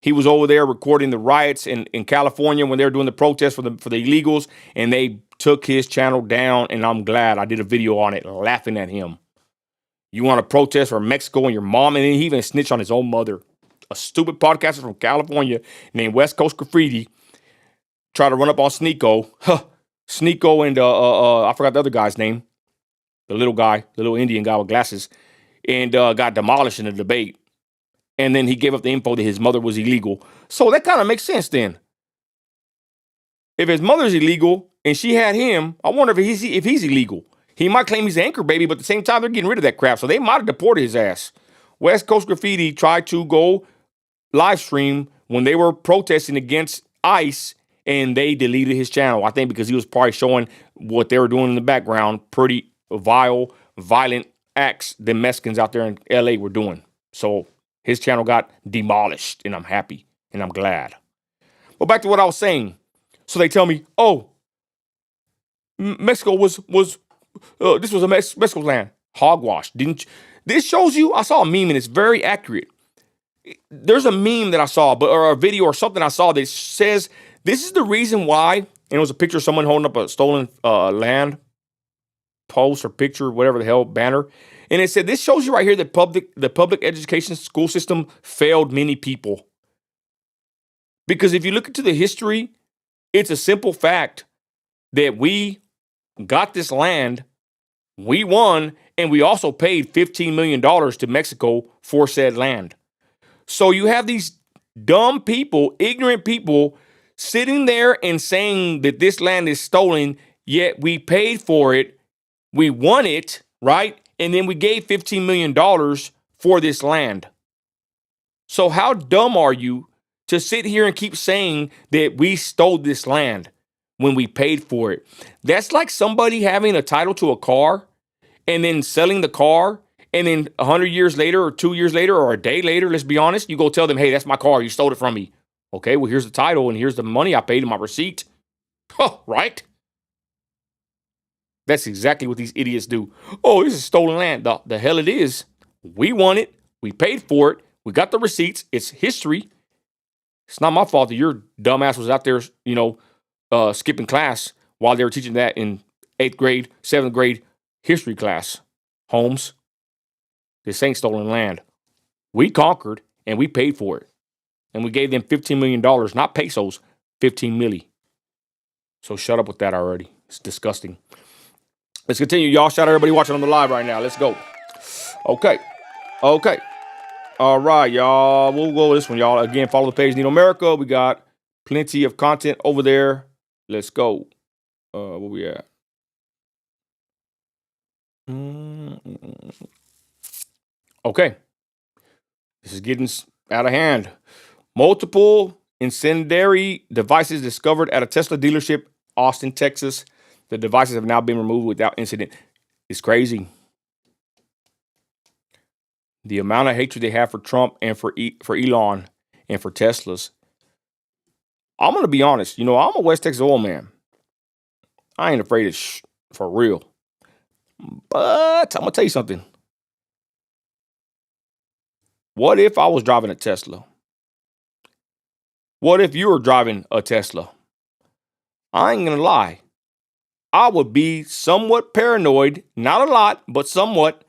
A: He was over there recording the riots in California when they were doing the protests for the illegals, and they took his channel down, and I'm glad. I did a video on it laughing at him. You want to protest for Mexico and your mom, and then he even snitched on his own mother. A stupid podcaster from California named West Coast Graffiti tried to run up on Sneeko. Sneeko and I forgot the other guy's name. The little guy, the little Indian guy with glasses, and got demolished in the debate. And then he gave up the info that his mother was illegal. So that kind of makes sense then. If his mother's illegal and she had him, I wonder if he's illegal. He might claim he's an anchor baby, but at the same time, they're getting rid of that crap. So they might have deported his ass. West Coast Graffiti tried to go live stream when they were protesting against ICE, and they deleted his channel. I think because he was probably showing what they were doing in the background, pretty vile, violent acts the Mexicans out there in LA were doing. So his channel got demolished, and I'm happy, and I'm glad. But back to what I was saying. So they tell me, oh, Mexico this was a Mexico's land. Hogwash. This shows you, I saw a meme, and it's very accurate. There's a meme that I saw, or a video or something I saw that says, this is the reason why, and it was a picture of someone holding up a stolen land post or picture, whatever the hell, banner. And it said, this shows you right here that the public education school system failed many people. Because if you look into the history, it's a simple fact that we got this land, we won, and we also paid $15 million to Mexico for said land. So you have these dumb people, ignorant people, sitting there and saying that this land is stolen, yet we paid for it, we won it, right? And then we gave $15 million for this land. So how dumb are you to sit here and keep saying that we stole this land when we paid for it? That's like somebody having a title to a car and then selling the car, and then 100 years later or 2 years later or a day later, let's be honest, you go tell them, hey, that's my car. You stole it from me. Okay, well, here's the title and here's the money I paid in my receipt. Right? That's exactly what these idiots do. Oh, this is stolen land. The hell it is. We won it. We paid for it. We got the receipts. It's history. It's not my fault that your dumbass was out there, skipping class while they were teaching that in 8th grade, 7th grade history class. Holmes, this ain't stolen land. We conquered and we paid for it. And we gave them $15 million, not pesos, 15 milli. So shut up with that already. It's disgusting. Let's continue, y'all. Shout out everybody watching on the live right now. Let's go. Okay. All right, y'all. We'll go with this one, y'all. Again, follow the page Need America. We got plenty of content over there. Let's go. Where we at? Okay. This is getting out of hand. Multiple incendiary devices discovered at a Tesla dealership, Austin, Texas. The devices have now been removed without incident. It's crazy. The amount of hatred they have for Trump and for Elon and for Teslas. I'm going to be honest. I'm a West Texas oil man. I ain't afraid of for real. But I'm going to tell you something. What if I was driving a Tesla? What if you were driving a Tesla? I ain't going to lie. I would be somewhat paranoid, not a lot, but somewhat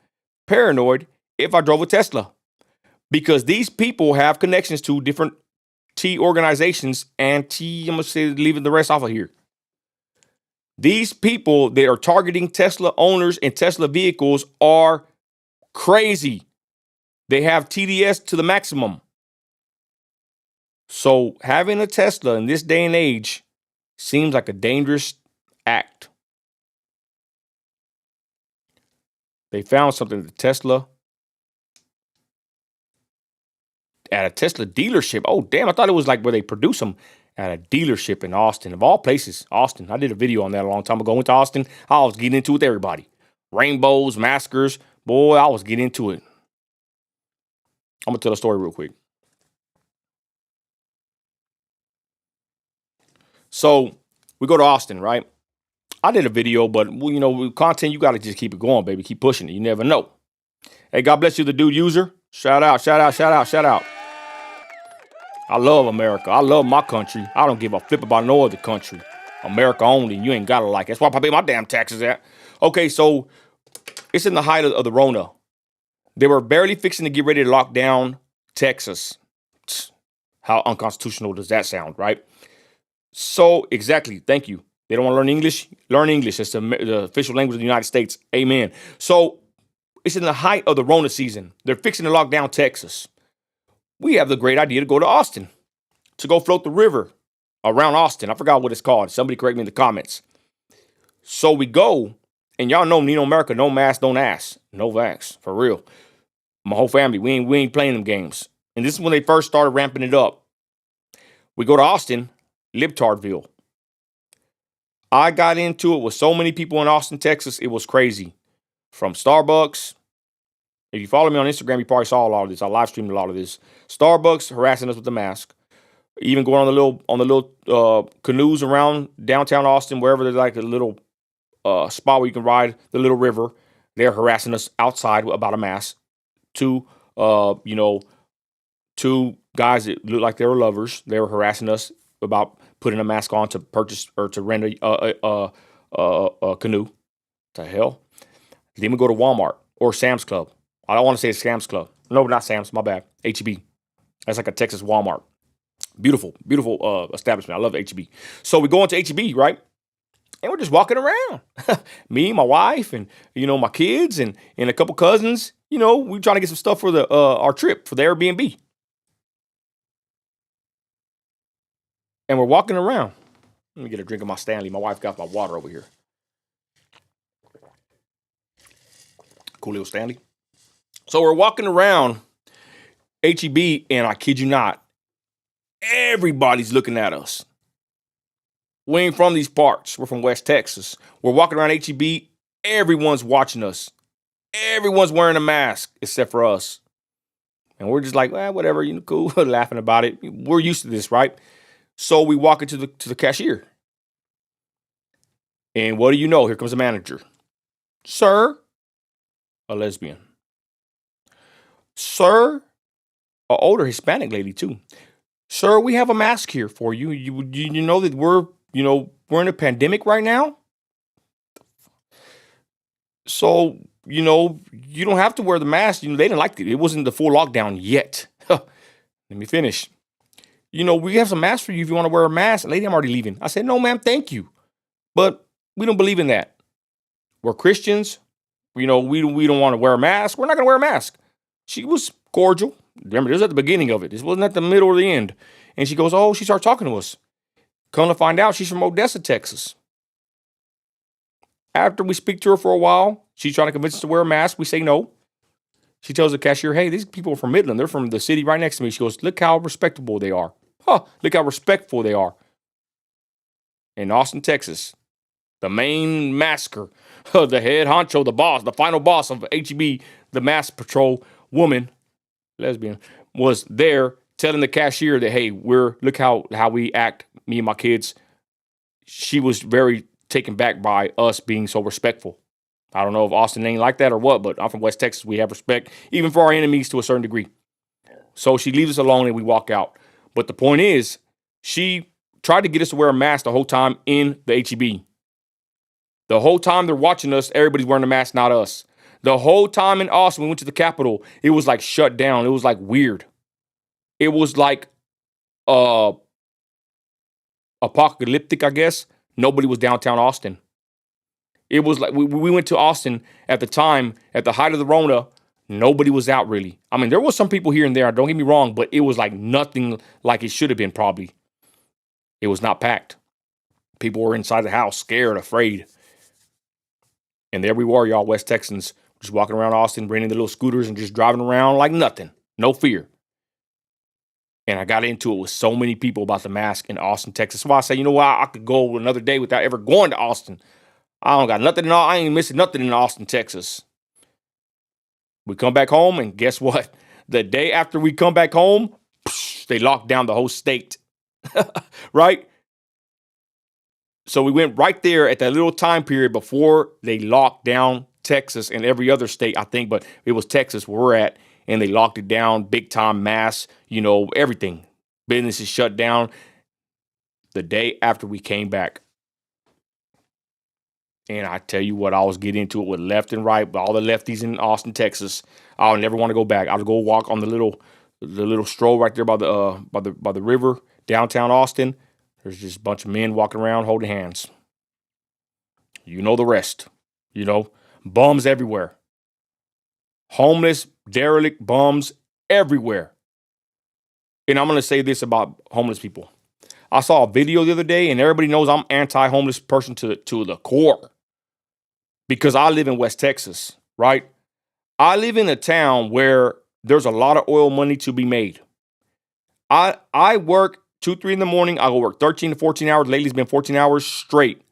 A: paranoid if I drove a Tesla. Because these people have connections to different T organizations and I'm going to say leaving the rest off of here. These people that are targeting Tesla owners and Tesla vehicles are crazy. They have TDS to the maximum. So having a Tesla in this day and age seems like a dangerous act. They found something at a Tesla dealership. Oh, damn. I thought it was like where they produce them at a dealership in Austin. Of all places, Austin. I did a video on that a long time ago. Went to Austin. I was getting into it with everybody. Rainbows, maskers. Boy, I was getting into it. I'm going to tell a story real quick. So we go to Austin, right? I did a video, but with content, you got to just keep it going, baby. Keep pushing it. You never know. Hey, God bless you, the dude user. Shout out. I love America. I love my country. I don't give a flip about no other country. America only. You ain't got to like it. That's why I pay my damn taxes at. Okay, so it's in the height of the Rona. They were barely fixing to get ready to lock down Texas. How unconstitutional does that sound, right? So, exactly. Thank you. They don't want to learn English? Learn English. It's the official language of the United States. Amen. So, it's in the height of the Rona season. They're fixing to lock down Texas. We have the great idea to go to Austin, to go float the river around Austin. I forgot what it's called. Somebody correct me in the comments. So we go, and y'all know Nino America, no mask, don't ass. No vax, for real. My whole family, we ain't playing them games. And this is when they first started ramping it up. We go to Austin, Libtardville. I got into it with so many people in Austin, Texas. It was crazy. From Starbucks. If you follow me on Instagram, you probably saw a lot of this. I live streamed a lot of this. Starbucks harassing us with the mask. Even going on the little canoes around downtown Austin, wherever there's like a little spot where you can ride the little river. They're harassing us outside about a mask. Two guys that looked like they were lovers. They were harassing us about putting a mask on to purchase or to rent a canoe. What the hell? Then we go to Walmart or Sam's Club. I don't want to say it's Sam's Club. No, not Sam's. My bad. HEB. That's like a Texas Walmart. Beautiful establishment. I love HEB. So we go into HEB, right? And we're just walking around. Me, my wife, and my kids, and a couple cousins. We trying to get some stuff for our trip for the Airbnb. And we're walking around. Let me get a drink of my Stanley. My wife got my water over here. Cool little Stanley. So we're walking around HEB, and I kid you not, everybody's looking at us. We ain't from these parts. We're from West Texas. We're walking around HEB. Everyone's watching us. Everyone's wearing a mask except for us. And we're just like, well, whatever, cool, laughing about it. We're used to this, right? So we walk into the cashier. And what do you know? Here comes the manager. Sir, a lesbian. Sir, an older Hispanic lady too. Sir, we have a mask here for you. You know that we're in a pandemic right now. So, you don't have to wear the mask. They didn't like it. It wasn't the full lockdown yet. Let me finish. We have some masks for you if you want to wear a mask. Lady, I'm already leaving. I said, no, ma'am, thank you. But we don't believe in that. We're Christians. We don't want to wear a mask. We're not going to wear a mask. She was cordial. Remember, this was at the beginning of it. This wasn't at the middle or the end. And she goes, she started talking to us. Come to find out, she's from Odessa, Texas. After we speak to her for a while, she's trying to convince us to wear a mask. We say no. She tells the cashier, hey, these people are from Midland. They're from the city right next to me. She goes, look how respectable they are. Look how respectful they are. In Austin, Texas, the main masker, the head honcho, the boss, the final boss of HEB, the mask patrol woman, lesbian, was there telling the cashier that, hey, look how we act, me and my kids. She was very taken back by us being so respectful. I don't know if Austin ain't like that or what, but I'm from West Texas. We have respect, even for our enemies to a certain degree. So she leaves us alone and we walk out. But the point is, she tried to get us to wear a mask the whole time in the HEB. The whole time they're watching us, everybody's wearing a mask, not us. The whole time in Austin, we went to the Capitol, it was like shut down. It was like weird. It was like apocalyptic, I guess. Nobody was downtown Austin. It was like we went to Austin at the time, at the height of the Rona. Nobody was out really. I mean, there was some people here and there, don't get me wrong, but it was like nothing like it should have been probably. It was not packed. People were inside the house, scared, afraid. And there we were, y'all, West Texans, just walking around Austin, bringing the little scooters and just driving around like nothing. No fear. And I got into it with so many people about the mask in Austin, Texas. So I say, you know what? I could go another day without ever going to Austin. I don't got nothing in all. I ain't missing nothing in Austin, Texas. We come back home, and guess what? The day after we come back home, they locked down the whole state. Right? So we went right there at that little time period before they locked down Texas and every other state, I think, but it was Texas where we're at, and they locked it down, big time mass, everything. Businesses shut down the day after we came back. And I tell you what, I was getting into it with left and right, but all the lefties in Austin, Texas. I'll never want to go back. I'll go walk on the little stroll right there by the river, downtown Austin. There's just a bunch of men walking around holding hands. You know the rest. Bums everywhere. Homeless, derelict bums everywhere. And I'm going to say this about homeless people. I saw a video the other day, and everybody knows I'm anti-homeless person to the core. Because I live in West Texas, right? I live in a town where there's a lot of oil money to be made. I work 2-3 in the morning. I go work 13 to 14 hours. Lately, it's been 14 hours straight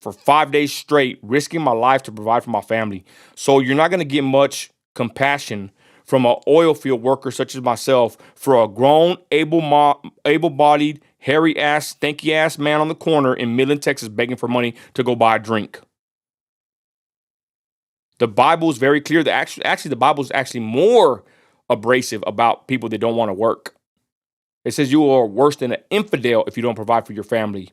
A: for 5 days straight, risking my life to provide for my family. So you're not going to get much compassion from an oil field worker such as myself for a grown, able-bodied, hairy-ass, stanky-ass man on the corner in Midland, Texas, begging for money to go buy a drink. The Bible is very clear that actually the Bible is actually more abrasive about people that don't want to work. It says you are worse than an infidel if you don't provide for your family.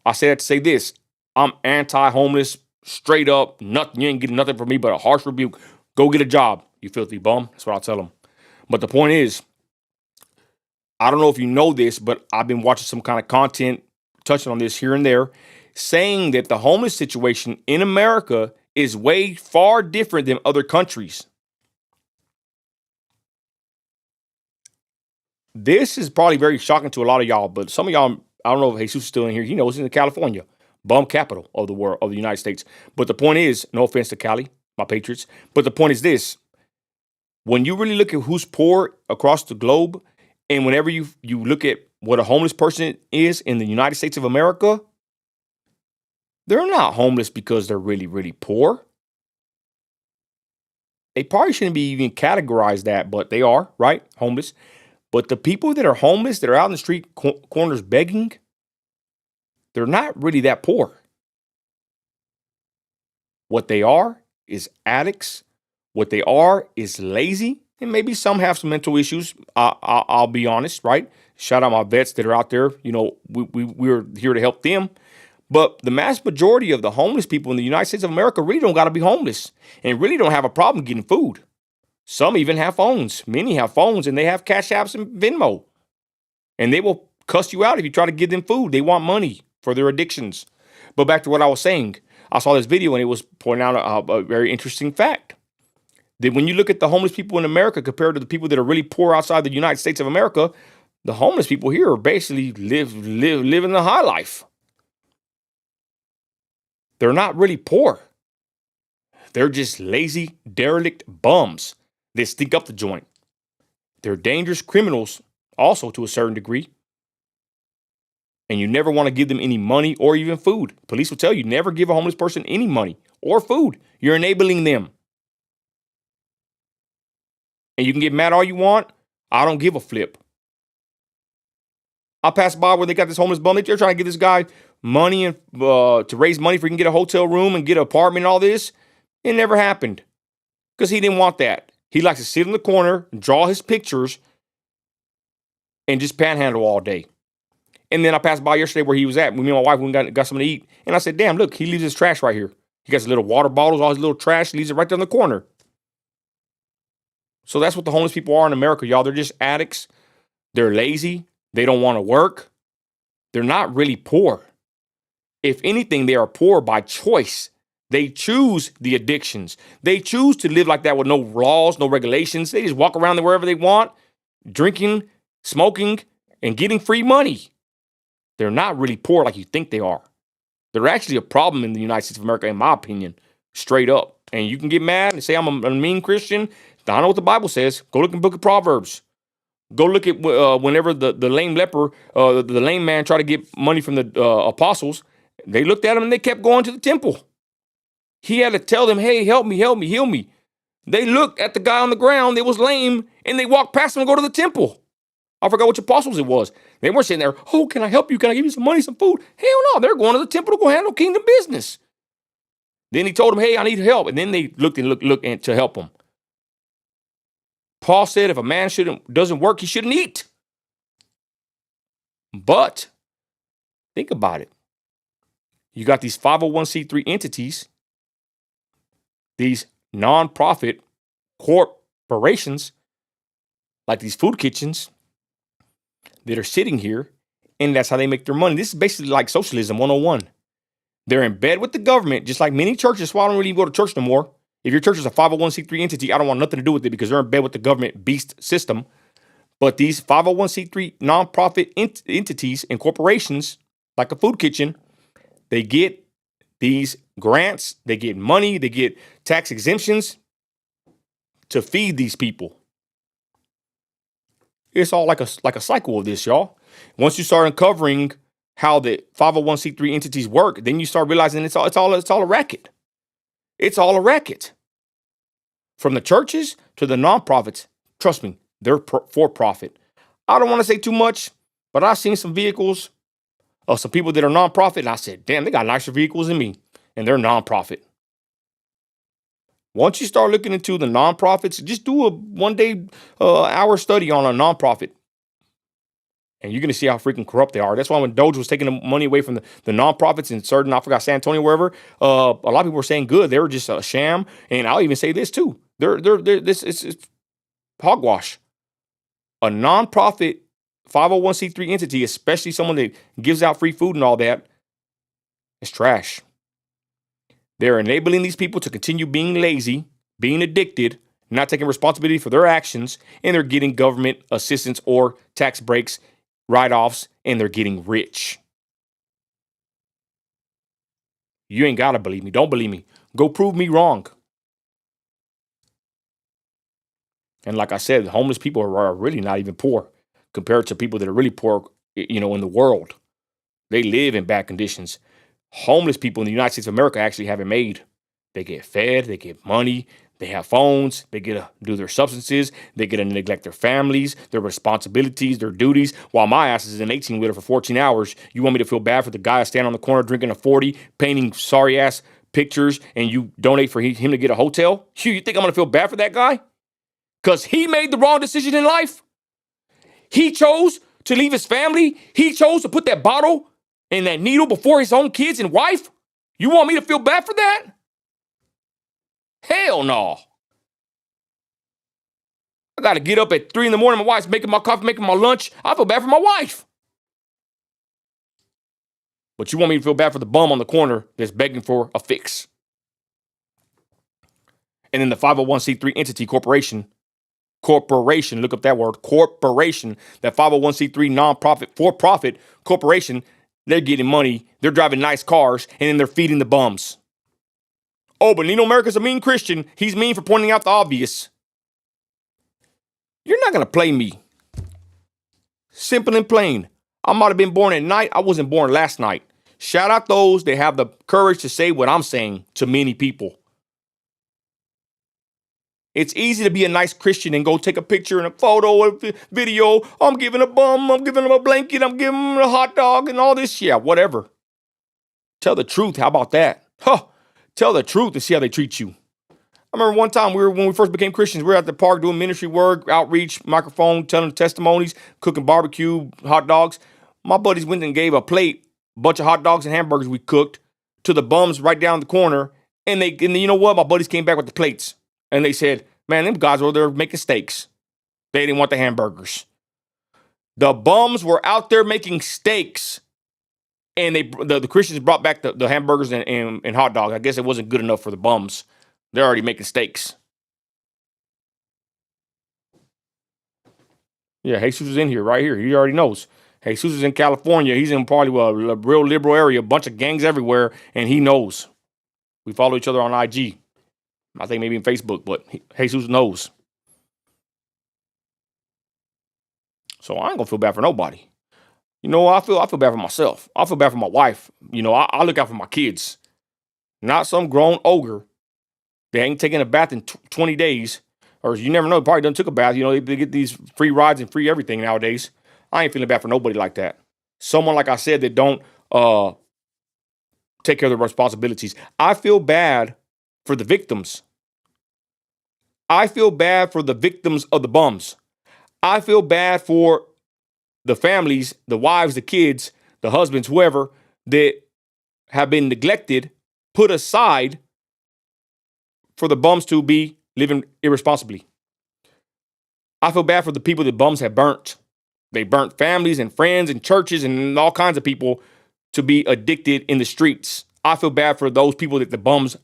A: I say that to say this. I'm anti-homeless, straight up, nothing. You ain't getting nothing from me but a harsh rebuke. Go get a job, you filthy bum. That's what I'll tell them. But the point is, I don't know if you know this, but I've been watching some kind of content touching on this here and there, saying that the homeless situation in America is way far different than other countries. This is probably very shocking to a lot of y'all, but some of y'all, I don't know if Jesus is still in here. He knows he's in California, bum capital of the world, of the United States. But the point is, no offense to Cali, my Patriots. But the point is this. When you really look at who's poor across the globe, and whenever you look at what a homeless person is in the United States of America, they're not homeless because they're really, really poor. They probably shouldn't be even categorized that, but they are, right? Homeless. But the people that are homeless, that are out in the street corners begging, they're not really that poor. What they are is addicts. What they are is lazy. And maybe some have some mental issues. I'll be honest, right? Shout out my vets that are out there. You know, we're here to help them. But the mass majority of the homeless people in the United States of America really don't got to be homeless and really don't have a problem getting food. Some even have phones. Many have phones and they have Cash Apps and Venmo. And they will cuss you out if you try to give them food. They want money for their addictions. But back to what I was saying, I saw this video and it was pointing out a very interesting fact. That when you look at the homeless people in America compared to the people that are really poor outside the United States of America, the homeless people here are basically living the high life. They're not really poor. They're just lazy, derelict bums that stink up the joint. They're dangerous criminals also to a certain degree. And you never want to give them any money or even food. Police will tell you never give a homeless person any money or food. You're enabling them. And you can get mad all you want. I don't give a flip. I passed by where they got this homeless bum. They're trying to give this guy money and to raise money for he can get a hotel room and get an apartment and all this. It never happened because he didn't want that. He likes to sit in the corner, draw his pictures, and just panhandle all day. And then I passed by yesterday where he was at. Me and my wife went and got something to eat. And I said, damn, look, he leaves his trash right here. He got his little water bottles, all his little trash. He leaves it right there in the corner. So that's what the homeless people are in America, y'all. They're just addicts. They're lazy. They don't want to work. They're not really poor. If anything, they are poor by choice. They choose the addictions. They choose to live like that with no laws, no regulations. They just walk around there wherever they want, drinking, smoking, and getting free money. They're not really poor like you think they are. They're actually a problem in the United States of America, in my opinion, straight up. And you can get mad and say I'm a mean Christian. I know what the Bible says. Go look in the book of Proverbs. Go look at whenever the lame leper, the lame man tried to get money from the apostles. They looked at him and they kept going to the temple. He had to tell them, hey, help me, heal me. They looked at the guy on the ground that was lame and they walked past him and go to the temple. I forgot which apostles it was. They weren't sitting there, oh, can I help you? Can I give you some money, some food? Hell no, they're going to the temple to go handle kingdom business. Then he told them, hey, I need help. And then they looked to help him. Paul said if a man doesn't work, he shouldn't eat. But think about it. You got these 501c3 entities, these nonprofit corporations, like these food kitchens that are sitting here, and that's how they make their money. This is basically like socialism 101. They're in bed with the government, just like many churches. That's why I don't really go to church no more. If your church is a 501c3 entity, I don't want nothing to do with it because they're in bed with the government beast system. But these 501c3 nonprofit entities and corporations, like a food kitchen, they get these grants, they get money, they get tax exemptions to feed these people. It's all like a cycle of this, y'all. Once you start uncovering how the 501c3 entities work, then you start realizing it's all a racket. It's all a racket. From the churches to the nonprofits, trust me, they're for profit. I don't want to say too much, but I've seen some vehicles of some people that are nonprofit, and I said, damn, they got nicer vehicles than me, and they're nonprofit. Once you start looking into the nonprofits, just do a one-day hour study on a nonprofit. And you're going to see how freaking corrupt they are. That's why when Doge was taking the money away from the nonprofits in certain, I forgot, San Antonio, wherever, a lot of people were saying good. They were just a sham. And I'll even say this too. It's hogwash. A nonprofit 501c3 entity, especially someone that gives out free food and all that, is trash. They're enabling these people to continue being lazy, being addicted, not taking responsibility for their actions, and they're getting government assistance or tax breaks, write-offs, and they're getting rich. You ain't got to believe me. Don't believe me. Go prove me wrong. And like I said, homeless people are really not even poor compared to people that are really poor, in the world. They live in bad conditions. Homeless people in the United States of America actually have it made. They get fed, they get money, they have phones, they get to do their substances, they get to neglect their families, their responsibilities, their duties, while my ass is an 18-wheeler for 14 hours. You want me to feel bad for the guy standing on the corner drinking a 40, painting sorry-ass pictures, and you donate for him to get a hotel? You think I'm going to feel bad for that guy? Because he made the wrong decision in life? He chose to leave his family? He chose to put that bottle and that needle before his own kids and wife? You want me to feel bad for that? Hell no. I got to get up at 3 in the morning. My wife's making my coffee, making my lunch. I feel bad for my wife. But you want me to feel bad for the bum on the corner that's begging for a fix. And then the 501c3 entity corporation, look up that word, corporation, that 501c3 nonprofit, for-profit corporation, they're getting money, they're driving nice cars, and then they're feeding the bums. Oh, but America's a mean Christian. He's mean for pointing out the obvious. You're not going to play me. Simple and plain. I might have been born at night. I wasn't born last night. Shout out those that have the courage to say what I'm saying to many people. It's easy to be a nice Christian and go take a picture and a photo, a video. I'm giving a bum, I'm giving him a blanket, I'm giving him a hot dog and all this. Yeah, whatever. Tell the truth. How about that? Tell the truth and see how they treat you. I remember one time when we first became Christians, we were at the park doing ministry work, outreach, microphone, telling testimonies, cooking barbecue, hot dogs. My buddies went and gave a plate, a bunch of hot dogs and hamburgers we cooked to the bums right down the corner. And you know what? My buddies came back with the plates and they said, man, them guys were there making steaks. They didn't want the hamburgers. The bums were out there making steaks. And the Christians brought back the hamburgers and hot dogs. I guess it wasn't good enough for the bums. They're already making steaks. Yeah, Jesus is in here, right here. He already knows. Jesus is in California. He's in probably a real liberal area, a bunch of gangs everywhere, and he knows. We follow each other on IG. I think maybe in Facebook, but Jesus knows. So I ain't gonna feel bad for nobody. I feel bad for myself. I feel bad for my wife. I look out for my kids. Not some grown ogre that ain't taking a bath in 20 days. Or you never know, probably done took a bath. They get these free rides and free everything nowadays. I ain't feeling bad for nobody like that. Someone, like I said, that don't take care of their responsibilities. I feel bad for the victims. I feel bad for the victims of the bums. I feel bad for the families, the wives, the kids, the husbands, whoever, that have been neglected, put aside for the bums to be living irresponsibly. I feel bad for the people that bums have burnt. They burnt families and friends and churches and all kinds of people to be addicted in the streets. I feel bad for those people that the bums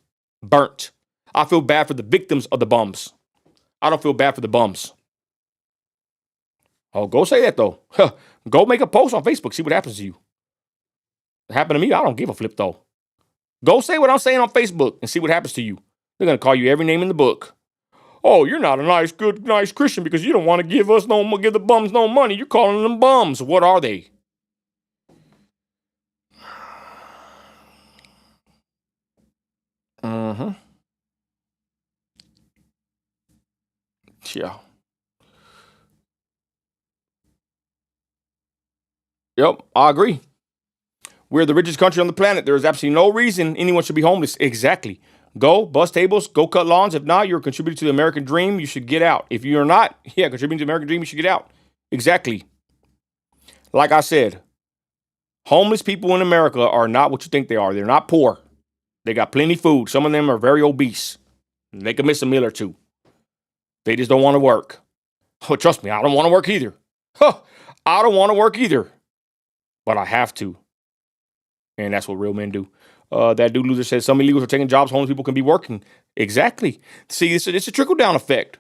A: burnt. I feel bad for the victims of the bums. I don't feel bad for the bums. Oh, go say that though. Go make a post on Facebook. See what happens to you. It happened to me. I don't give a flip though. Go say what I'm saying on Facebook and see what happens to you. They're going to call you every name in the book. Oh, you're not a nice Christian because you don't want to give the bums no money. You're calling them bums. What are they? Yeah. Yep, I agree. We're the richest country on the planet. There is absolutely no reason anyone should be homeless. Exactly. Go bust tables, go cut lawns. If not, you're contributing to the American dream. You should get out. If you're not, contributing to the American dream, you should get out. Exactly. Like I said, homeless people in America are not what you think they are. They're not poor. They got plenty of food. Some of them are very obese. They can miss a meal or two. They just don't want to work. Oh, trust me, I don't want to work either. I don't want to work either. But I have to. And that's what real men do. That dude loser says some illegals are taking jobs homeless people can be working. Exactly. See, it's a trickle-down effect.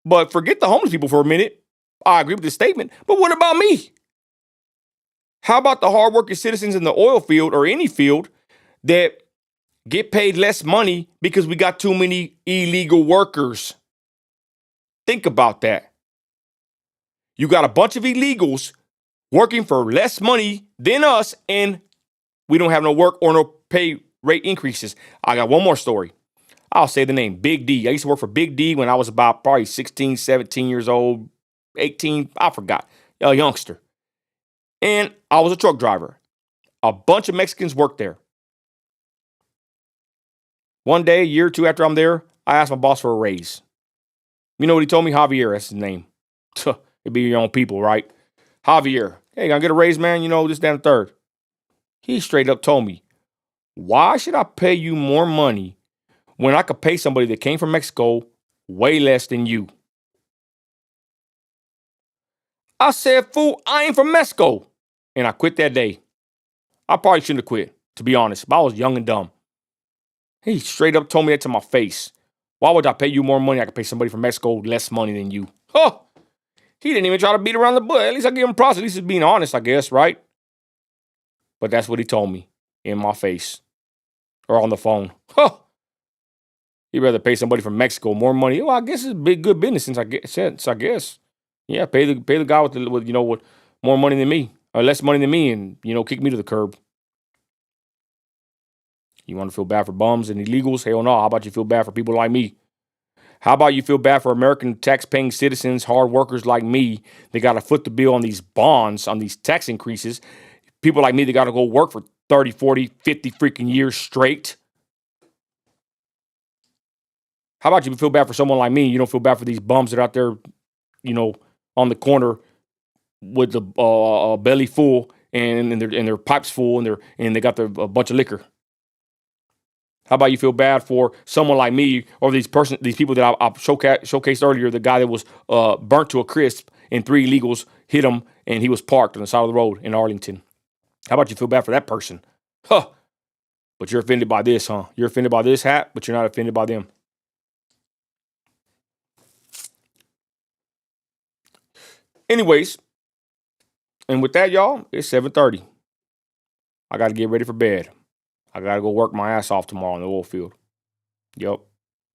A: But forget the homeless people for a minute. I agree with this statement. But what about me? How about the hardworking citizens in the oil field or any field that get paid less money because we got too many illegal workers. Think about that. You got a bunch of illegals working for less money than us, and we don't have no work or no pay rate increases. I got one more story. I'll say the name, Big D. I used to work for Big D when I was about probably 16, 17 years old, 18, I forgot, a youngster. And I was a truck driver. A bunch of Mexicans worked there. One day, a year or two after I'm there, I asked my boss for a raise. You know what he told me? Javier, that's his name. It'd be your own people, right? Javier, hey, gonna get a raise, man? You know, this, that, and third. He straight up told me, why should I pay you more money when I could pay somebody that came from Mexico way less than you? I said, fool, I ain't from Mexico. And I quit that day. I probably shouldn't have quit, to be honest, but I was young and dumb. He straight up told me that to my face. Why would I pay you more money? I could pay somebody from Mexico less money than you. Huh. He didn't even try to beat around the bush. At least I give him props. At least he's being honest, I guess, right? But that's what he told me in my face or on the phone. Huh. He'd rather pay somebody from Mexico more money. Well, I guess it's big good business since I guess. Yeah, pay the guy with more money than me or less money than me, and kick me to the curb. You want to feel bad for bums and illegals? Hell no. How about you feel bad for people like me? How about you feel bad for American tax-paying citizens, hard workers like me? They got to foot the bill on these bonds, on these tax increases. People like me, they got to go work for 30, 40, 50 freaking years straight. How about you feel bad for someone like me? You don't feel bad for these bums that are out there, on the corner with the belly full and their pipes full and they got a bunch of liquor. How about you feel bad for someone like me or these people that I showcased earlier, the guy that was burnt to a crisp and 3 illegals hit him and he was parked on the side of the road in Arlington. How about you feel bad for that person? Huh. But you're offended by this, huh? You're offended by this hat, but you're not offended by them. Anyways, and with that, y'all, it's 7:30. I got to get ready for bed. I got to go work my ass off tomorrow in the oil field. Yep.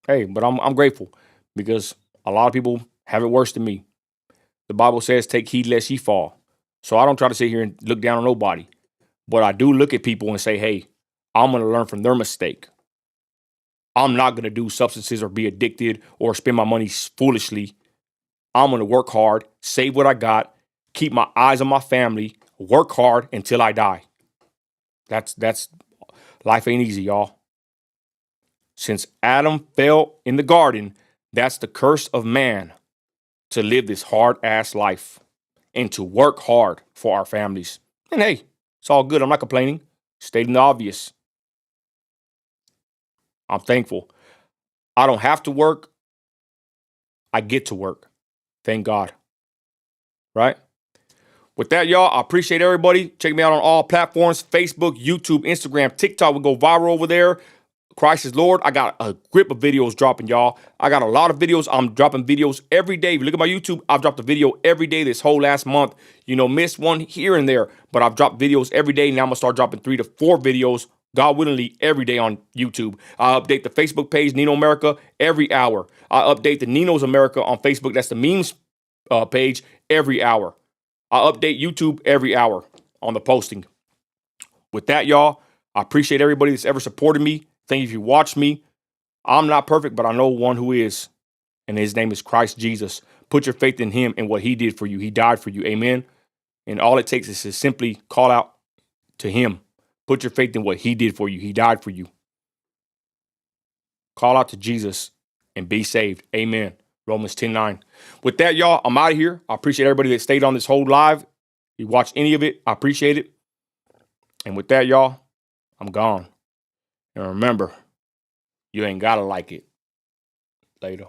A: Hey, but I'm grateful because a lot of people have it worse than me. The Bible says, take heed lest ye fall. So I don't try to sit here and look down on nobody. But I do look at people and say, hey, I'm going to learn from their mistake. I'm not going to do substances or be addicted or spend my money foolishly. I'm going to work hard, save what I got, keep my eyes on my family, work hard until I die. That's life ain't easy, y'all. Since Adam fell in the garden, that's the curse of man, to live this hard-ass life and to work hard for our families. And hey, it's all good. I'm not complaining. Stating the obvious. I'm thankful. I don't have to work. I get to work. Thank God. Right? With that, y'all, I appreciate everybody. Check me out on all platforms, Facebook, YouTube, Instagram, TikTok. We go viral over there. Christ is Lord. I got a grip of videos dropping, y'all. I got a lot of videos. I'm dropping videos every day. If you look at my YouTube, I've dropped a video every day this whole last month. Missed one here and there, but I've dropped videos every day. Now I'm going to start dropping 3 to 4 videos, God willingly, every day on YouTube. I update the Facebook page, Nino America, every hour. I update the Nino's America on Facebook. That's the memes page every hour. I update YouTube every hour on the posting. With that, y'all, I appreciate everybody that's ever supported me. Thank you if you watched me. I'm not perfect, but I know one who is, and his name is Christ Jesus. Put your faith in him and what he did for you. He died for you. Amen. And all it takes is to simply call out to him. Put your faith in what he did for you. He died for you. Call out to Jesus and be saved. Amen. Romans 10:9. With that, y'all, I'm out of here. I appreciate everybody that stayed on this whole live. You watched any of it, I appreciate it. And with that, y'all, I'm gone. And remember, you ain't gotta like it. Later.